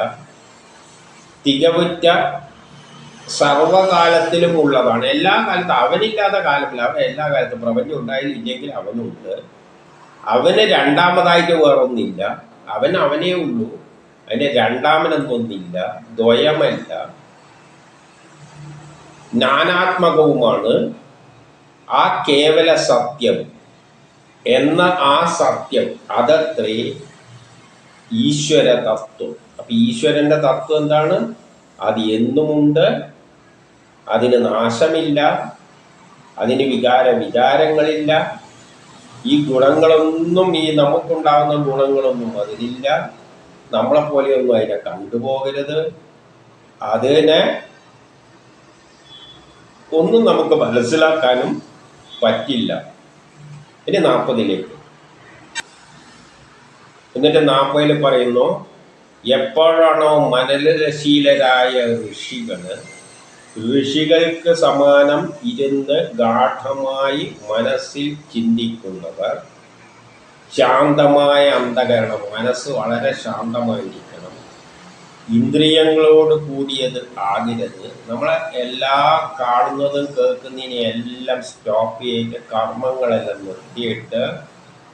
തികവുറ്റ സർവകാലത്തിലും ഉള്ളതാണ്. എല്ലാ കാലത്തും, അവനില്ലാത്ത കാലമില്ല. അവൻ എല്ലാ കാലത്തും, പ്രപഞ്ചം ഉണ്ടായാലും ഇല്ലെങ്കിൽ അവനുണ്ട്. അവന് രണ്ടാമതായിട്ട് വേറൊന്നില്ല. അവൻ അവനേ ഉള്ളൂ. അതിന് രണ്ടാമനൊന്നൊന്നില്ല, ദ്വയമല്ല. നാനാത്മകവുമാണ് ആ കേവല സത്യം എന്ന ആ സത്യം. അതത്രേ ഈശ്വര തത്വം. അപ്പം ഈശ്വരൻ്റെ തത്വം എന്താണ്? അത് എന്നുമുണ്ട്, അതിന് നാശമില്ല, അതിന് വിചാരങ്ങളില്ല. ഈ ഗുണങ്ങളൊന്നും, ഈ നമുക്കുണ്ടാകുന്ന ഗുണങ്ങളൊന്നും അതിലില്ല. നമ്മളെപ്പോലെയൊന്നും അതിനെ കണ്ടുപോകരുത്. അതിനെ ഒന്നും നമുക്ക് മനസ്സിലാക്കാനും പറ്റില്ല. ഇനി 40ലേക്ക്. എന്നിട്ട് 40 പറയുന്നു, എപ്പോഴാണോ മനനശീലരായ ഋഷികൾക്ക് സമാനം ഇരുന്ന് ഗാഠമായി മനസ്സിൽ ചിന്തിക്കുന്നവർ, ശാന്തമായ അന്ധകരണം, മനസ്സ് വളരെ ശാന്തമായിരിക്കണം, ഇന്ദ്രിയങ്ങളോട് കൂടിയത് ആകരുത്. നമ്മളെ എല്ലാ കാണുന്നതും കേൾക്കുന്നതിനെ എല്ലാം സ്റ്റോപ്പ് ചെയ്ത് കർമ്മങ്ങളെല്ലാം നിർത്തിയിട്ട്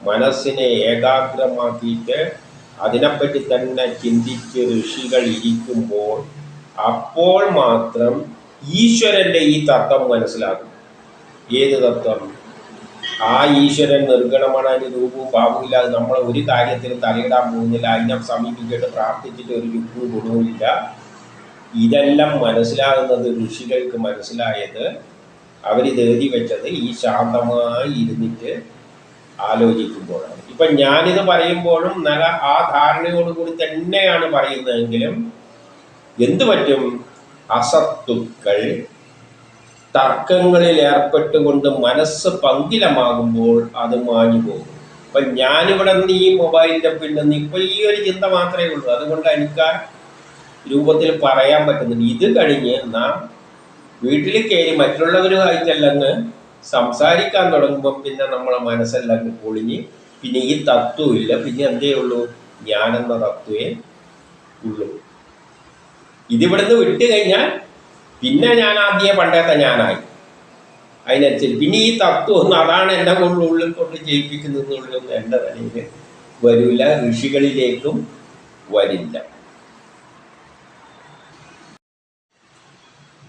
മനസ്സിനെ ഏകാഗ്രമാക്കിയിട്ട് അതിനെപ്പറ്റി തന്നെ ചിന്തിച്ച് ഋഷികൾ ഇരിക്കുമ്പോൾ അപ്പോൾ മാത്രം ഈശ്വരൻ്റെ ഈ തത്വം മനസ്സിലാകും. ഏത് തത്വം? ആ ഈശ്വരൻ നിർഗുണമാണ്, അതിന് രൂപവും ഭാവമില്ലാതെ നമ്മൾ ഒരു കാര്യത്തിനും തലയിടാൻ പോകുന്നില്ല, അതിനെ സമീപിച്ചിട്ട് പ്രാർത്ഥിച്ചിട്ട് ഒരു യുക്തിയും ഗുണവുമില്ല. ഇതെല്ലാം മനസ്സിലാകുന്നത് ഋഷികൾക്ക് മനസ്സിലായത്, അവരിത് എഴുതി വെച്ചത് ഈ ശാന്തമായി ഇരുന്നിട്ട് ആലോചിക്കുമ്പോഴാണ്. ഇപ്പം ഞാനിത് പറയുമ്പോഴും നല്ല ആ ധാരണയോടുകൂടി തന്നെയാണ് പറയുന്നതെങ്കിലും എന്തു പറ്റും? അസത്തുക്കൾ തർക്കങ്ങളിൽ ഏർപ്പെട്ടുകൊണ്ട് മനസ്സ് പങ്കിലമാകുമ്പോൾ അത് മാഞ്ഞു പോകും. അപ്പം ഞാനിവിടെ നിന്ന് ഈ മൊബൈലിൻ്റെ പിന്നെ ഇപ്പോൾ ഈ ഒരു ചിന്ത മാത്രമേ ഉള്ളൂ. അതുകൊണ്ട് എനിക്ക് ആ രൂപത്തിൽ പറയാൻ പറ്റുന്നുണ്ട്. ഇത് കഴിഞ്ഞ് നാം വീട്ടിൽ കയറി മറ്റുള്ളവരുമായിട്ടല്ലങ്ങ് സംസാരിക്കാൻ തുടങ്ങുമ്പോൾ പിന്നെ നമ്മളെ മനസ്സെല്ലാം പൊളിഞ്ഞ് പിന്നെ ഈ തത്വമില്ല. പിന്നെ എന്തേ ഉള്ളൂ? ഞാനെന്ന തത്വമേ ഉള്ളൂ. ഇതിവിടുന്ന് വിട്ട് കഴിഞ്ഞാൽ പിന്നെ ഞാൻ ആദ്യം പണ്ടത്തെ ഞാനായി. അതിനനുസരിച്ച് പിന്നെ ഈ തത്വം അതാണ് എന്നെ ഉള്ളിൽ കൊണ്ട് ജയിപ്പിക്കുന്നതെന്നുള്ളൊന്നും എൻ്റെ തലയിൽ വരില്ല, ഋഷികളിലേക്കും വരില്ല.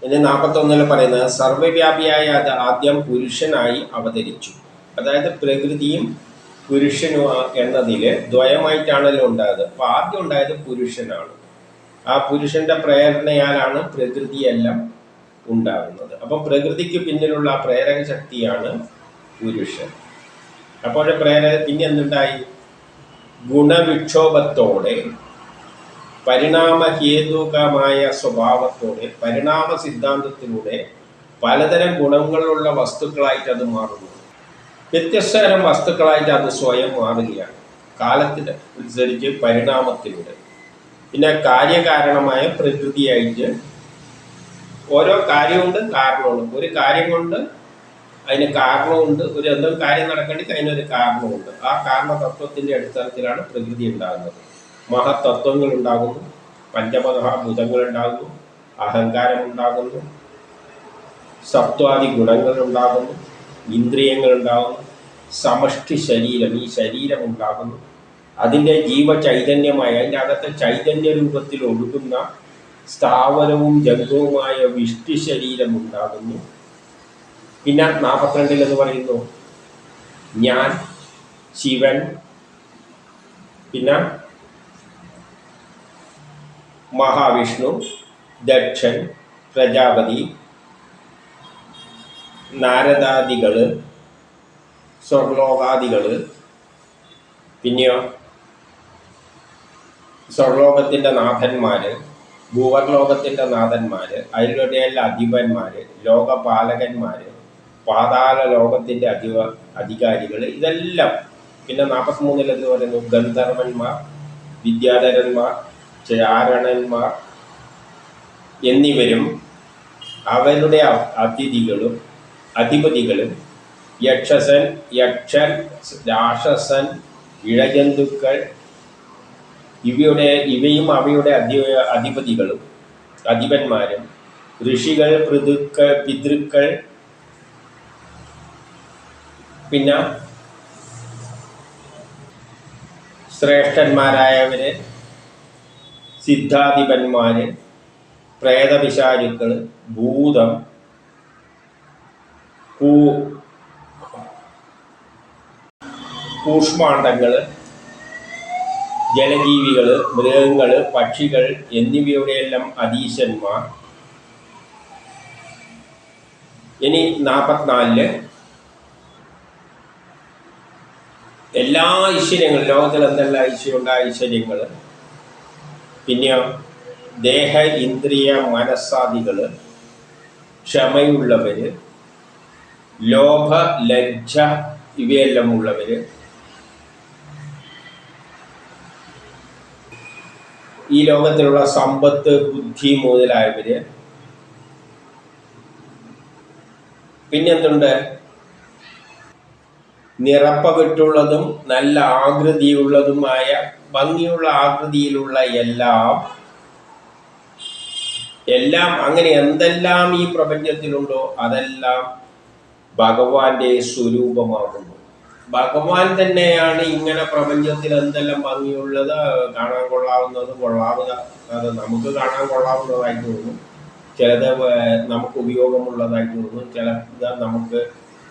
പിന്നെ 41 പറയുന്നത്, സർവ്വവ്യാപിയായ അത് ആദ്യം പുരുഷനായി അവതരിച്ചു. അതായത് പ്രകൃതിയും പുരുഷനും എന്നതിൽ ദ്വയമായിട്ടാണല്ലോ ഉണ്ടായത്. അപ്പോൾ ആദ്യം ഉണ്ടായത് പുരുഷനാണ്. ആ പുരുഷന്റെ പ്രേരണയാലാണ് പ്രകൃതിയെല്ലാം ഉണ്ടാകുന്നത്. അപ്പം പ്രകൃതിക്ക് പിന്നിലുള്ള പ്രേരക ശക്തിയാണ് പുരുഷൻ. അപ്പോൾ പിന്നെ എന്തുണ്ടായി? ഗുണവിക്ഷോഭത്തോടെ, പരിണാമഹേതുകമായ സ്വഭാവത്തോടെ, പരിണാമ സിദ്ധാന്തത്തിലൂടെ പലതരം ഗുണങ്ങളുള്ള വസ്തുക്കളായിട്ട് അത് മാറുന്നു. വ്യത്യസ്തതരം വസ്തുക്കളായിട്ട് അത് സ്വയം മാറുകയാണ് കാലത്തിന് അനുസരിച്ച്, പരിണാമത്തിലൂടെ. പിന്നെ കാര്യകാരണമായ പ്രകൃതിയായിട്ട് ഓരോ കാര്യമുണ്ട്, കാരണമുണ്ട്. ഒരു കാര്യം കൊണ്ട് അതിന് കാരണമുണ്ട്. ഒരു എന്തെങ്കിലും കാര്യം നടക്കണമെങ്കിൽ അതിനൊരു കാരണമുണ്ട്. ആ കാരണ തത്വത്തിൻ്റെ അടിസ്ഥാനത്തിലാണ് പ്രകൃതി ഉണ്ടാകുന്നത്. മഹത്തത്വങ്ങൾ ഉണ്ടാകുന്നു, പഞ്ചമഹാഭൂതങ്ങൾ ഉണ്ടാകുന്നു, അഹങ്കാരം ഉണ്ടാകുന്നു, സത്വാദി ഗുണങ്ങൾ ഉണ്ടാകുന്നു, ഇന്ദ്രിയങ്ങൾ ഉണ്ടാകുന്നു, സമഷ്ടി ശരീരം, ഈ ശരീരം ഉണ്ടാകുന്നു. അതിൻ്റെ ജീവചൈതന്യമായ, അതിൻ്റെ അകത്തെ ചൈതന്യ രൂപത്തിൽ ഒഴുകുന്ന സ്ഥാവരവും ജംഗവുമായ വിഷ്ടി ശരീരം ഉണ്ടാകുന്നു. പിന്നെ 42 എന്ന് പറയുന്നു, ഞാൻ, ശിവൻ, പിന്നെ മഹാവിഷ്ണു, ദക്ഷൻ, പ്രജാപതി, നാരദാദികൾ, സ്വർലോകാദികൾ, പിന്നെയോ സ്വർലോകത്തിൻ്റെ നാഥന്മാർ, ഭൂവർലോകത്തിൻ്റെ നാഥന്മാർ, അതിലൂടെ എല്ലാ അധിപന്മാർ, ലോകപാലകന്മാർ, പാതാള ലോകത്തിൻ്റെ അധികാരികൾ, ഇതെല്ലാം. പിന്നെ 43 എന്ന് പറയുന്നു, ഗന്ധർവന്മാർ, വിദ്യാധരന്മാർ, ചാരണന്മാർ എന്നിവരും അവരുടെ അധിപതികളും, യക്ഷൻ, രാക്ഷസൻ, ഇഴജന്തുക്കൾ, ഇവയും അവയുടെ അധിപതികളും അധിപന്മാരും, ഋഷികൾ, പിതൃക്കൾ, പിന്നെ ശ്രേഷ്ഠന്മാരായവര്, സിദ്ധാധിപന്മാര്, പ്രേതപിശാചുക്കൾ, ഭൂതം, കൂഷ്മാണ്ഡങ്ങൾ, ജലജീവികൾ, മൃഗങ്ങൾ, പക്ഷികൾ എന്നിവയുടെയെല്ലാം അധീശന്മാർ. ഇനി 44 എല്ലാ ഐശ്വര്യങ്ങളും, ലോകത്തിൽ എന്തെല്ലാം ഐശ്വര്യമുണ്ട് ആ ഐശ്വര്യങ്ങൾ. പിന്നെ ദേഹ, ഇന്ദ്രിയ, മനസ്സാദികൾ, ക്ഷമയുള്ളവർ, ലോഭ, ലജ്ജ ഇവയെല്ലാം ഉള്ളവർ, ഈ ലോകത്തിലുള്ള സമ്പത്ത്, ബുദ്ധി മുതലായവർ. പിന്നെന്തുണ്ട്? നിറപ്പകിട്ടുള്ളതും നല്ല ആകൃതിയുള്ളതുമായ, ഭംഗിയുള്ള ആകൃതിയിലുള്ള എല്ലാം അങ്ങനെ എന്തെല്ലാം ഈ പ്രപഞ്ചത്തിലുണ്ടോ അതെല്ലാം ഭഗവാന്റെ സ്വരൂപമാകുന്നു. ഭഗവാൻ തന്നെയാണ് ഇങ്ങനെ പ്രപഞ്ചത്തിൽ എന്തെല്ലാം ഭംഗിയുള്ളത്, കാണാൻ കൊള്ളാവുന്നതും അത് നമുക്ക് കാണാൻ കൊള്ളാവുന്നതായിട്ട് തോന്നും, ചിലത് നമുക്ക് ഉപയോഗമുള്ളതായിട്ട് തോന്നും, ചിലത് നമുക്ക്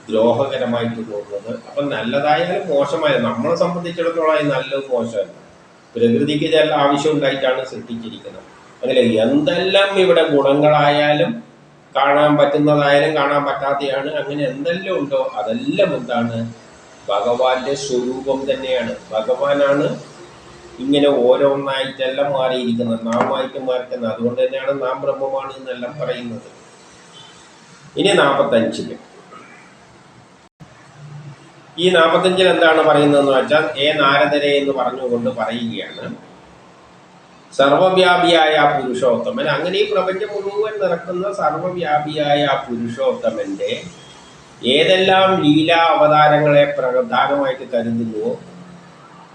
ദ്രോഹകരമായിട്ട് തോന്നുന്നത്. അപ്പം നല്ലതായാലും മോശമായാലും നമ്മളെ സംബന്ധിച്ചിടത്തോളം നല്ലത് മോശമല്ല. പ്രകൃതിക്ക് ചില ആവശ്യം ഉണ്ടായിട്ടാണ് സൃഷ്ടിച്ചിരിക്കുന്നത്. അങ്ങനെ എന്തെല്ലാം ഇവിടെ ഗുണങ്ങളായാലും കാണാൻ പറ്റുന്നതായാലും കാണാൻ പറ്റാത്തതാണ്, അങ്ങനെ എന്തെല്ലാം ഉണ്ടോ അതെല്ലാം എന്താണ്? ഭഗവാന്റെ സ്വരൂപം തന്നെയാണ്. ഭഗവാനാണ് ഇങ്ങനെ ഓരോന്നായിട്ടെല്ലാം മാറിയിരിക്കുന്നത്, നാമായിട്ട് മാറിക്കുന്നത്. അതുകൊണ്ട് തന്നെയാണ് നാം ബ്രഹ്മമാണ് എന്നെല്ലാം പറയുന്നത്. ഇനി 45 ഈ 45 എന്താണ് പറയുന്നതെന്ന് വെച്ചാൽ, നാരദരെ എന്ന് പറഞ്ഞുകൊണ്ട് പറയുകയാണ്, സർവവ്യാപിയായ പുരുഷോത്തമൻ, അങ്ങനെ ഈ പ്രപഞ്ചം മുഴുവൻ നിറക്കുന്ന സർവവ്യാപിയായ പുരുഷോത്തമന്റെ ഏതെല്ലാം ലീലാ അവതാരങ്ങളെ പ്രധാനമായിട്ട് കരുതുന്നുവോ,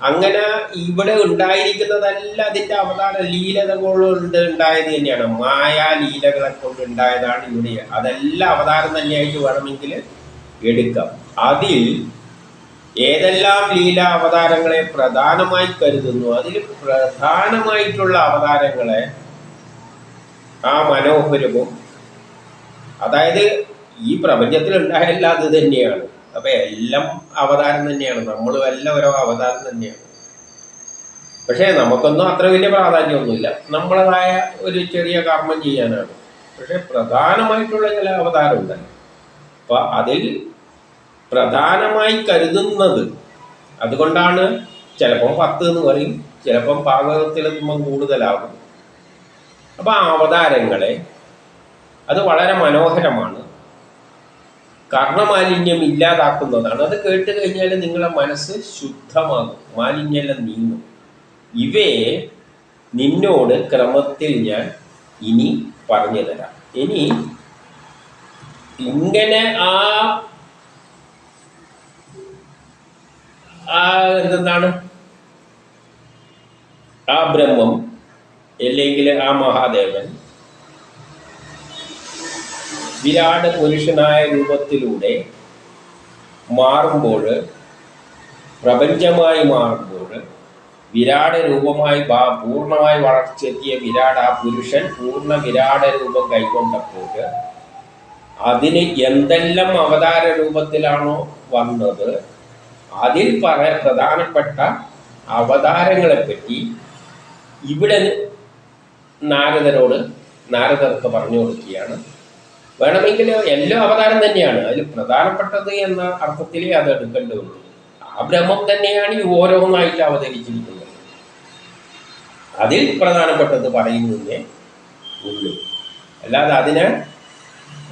അങ്ങനെ ഇവിടെ ഉണ്ടായിരിക്കുന്നതല്ല അതിൻ്റെ അവതാര ലീലകൾ കൊണ്ട് ഉണ്ടായത് തന്നെയാണ്. മായാ ലീലകളെ കൊണ്ട് ഉണ്ടായതാണ് ഇവിടെ. അതെല്ലാം അവതാരം തന്നെയായിട്ട് വേണമെങ്കിൽ എടുക്കാം. അതിൽ ഏതെല്ലാം ലീലാ അവതാരങ്ങളെ പ്രധാനമായി കരുതുന്നു, അതിൽ പ്രധാനമായിട്ടുള്ള അവതാരങ്ങളെ ആ മനോഹരവും, അതായത് ഈ പ്രപഞ്ചത്തിൽ ഉണ്ടായല്ല അത് തന്നെയാണ്. അപ്പം എല്ലാം അവതാരം തന്നെയാണ്, നമ്മളും എല്ലാം ഓരോ അവതാരം തന്നെയാണ്. പക്ഷേ നമുക്കൊന്നും അത്ര വലിയ പ്രാധാന്യമൊന്നുമില്ല, നമ്മളതായ ഒരു ചെറിയ കർമ്മം ചെയ്യാനാണ്. പക്ഷെ പ്രധാനമായിട്ടുള്ള ചില അവതാരം ഉണ്ടല്ലോ. അപ്പം അതിൽ പ്രധാനമായി കരുതുന്നത്, അതുകൊണ്ടാണ് ചിലപ്പം 10 എന്ന് പറയും, ചിലപ്പം ഭാഗവതത്തിലെത്തുമ്പം കൂടുതലാകും. അപ്പം ആ അവതാരങ്ങളെ അത് വളരെ മനോഹരമാണ്, കർണമാലിന്യം ഇല്ലാതാക്കുന്നതാണ്. അത് കേട്ട് കഴിഞ്ഞാൽ നിങ്ങളെ മനസ്സ് ശുദ്ധമാകും, മാലിന്യെല്ലാം നീങ്ങും. ഇവയെ നിന്നോട് ക്രമത്തിൽ ഞാൻ ഇനി പറഞ്ഞു തരാം. ഇനി ഇങ്ങനെ എന്താണ് ആ ബ്രഹ്മം അല്ലെങ്കിൽ ആ മഹാദേവൻ വിരാട് പുരുഷനായ രൂപത്തിലൂടെ മാറുമ്പോൾ, പ്രപഞ്ചമായി മാറുമ്പോൾ, വിരാട് രൂപമായി പൂർണ്ണമായി വളർച്ചെത്തിയ വിരാട് ആ പുരുഷൻ പൂർണ്ണ വിരാട് രൂപം കൈക്കൊണ്ടപ്പോൾ അതിന് എന്തെല്ലാം അവതാര രൂപത്തിലാണോ വന്നത് അതിൽ പ്രധാനപ്പെട്ട അവതാരങ്ങളെപ്പറ്റി ഇവിടെ നാരദർക്ക് പറഞ്ഞു കൊടുക്കുകയാണ്. വേണമെങ്കിൽ എല്ലാ അവതാരം തന്നെയാണ്, അതിൽ പ്രധാനപ്പെട്ടത് എന്ന അർത്ഥത്തിലേ അത് എടുക്കേണ്ടതുള്ളൂ. ആ ബ്രഹ്മം തന്നെയാണ് ഈ ഓരോന്നായിട്ട് അവതരിച്ചിരിക്കുന്നത്. അതിൽ പ്രധാനപ്പെട്ടത് പറയുന്നതേ ഉള്ളൂ. അല്ലാതെ അതിനെ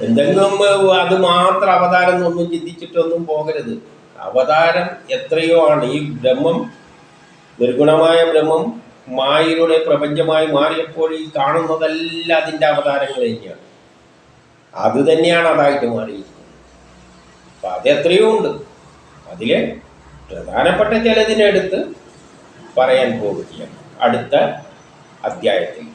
എന്തെങ്കിലും അത് മാത്രം അവതാരം എന്നൊന്നും ചിന്തിച്ചിട്ടൊന്നും പോകരുത്. അവതാരം എത്രയോ ആണ്. ഈ ബ്രഹ്മം, നിർഗുണമായ ബ്രഹ്മം മായയുടെ പ്രപഞ്ചമായി മാറിയപ്പോൾ ഈ കാണുന്നതെല്ലാം അതിൻ്റെ അവതാരങ്ങൾ തന്നെയാണ്. അത് തന്നെയാണ് അതായിട്ട് മാറിയിരിക്കുന്നത്. അപ്പം അതെത്രയോ ഉണ്ട്. അതിലെ പ്രധാനപ്പെട്ട ചിലതിനെടുത്ത് പറയാൻ പോവുകയാണ് അടുത്ത അധ്യായത്തിൽ.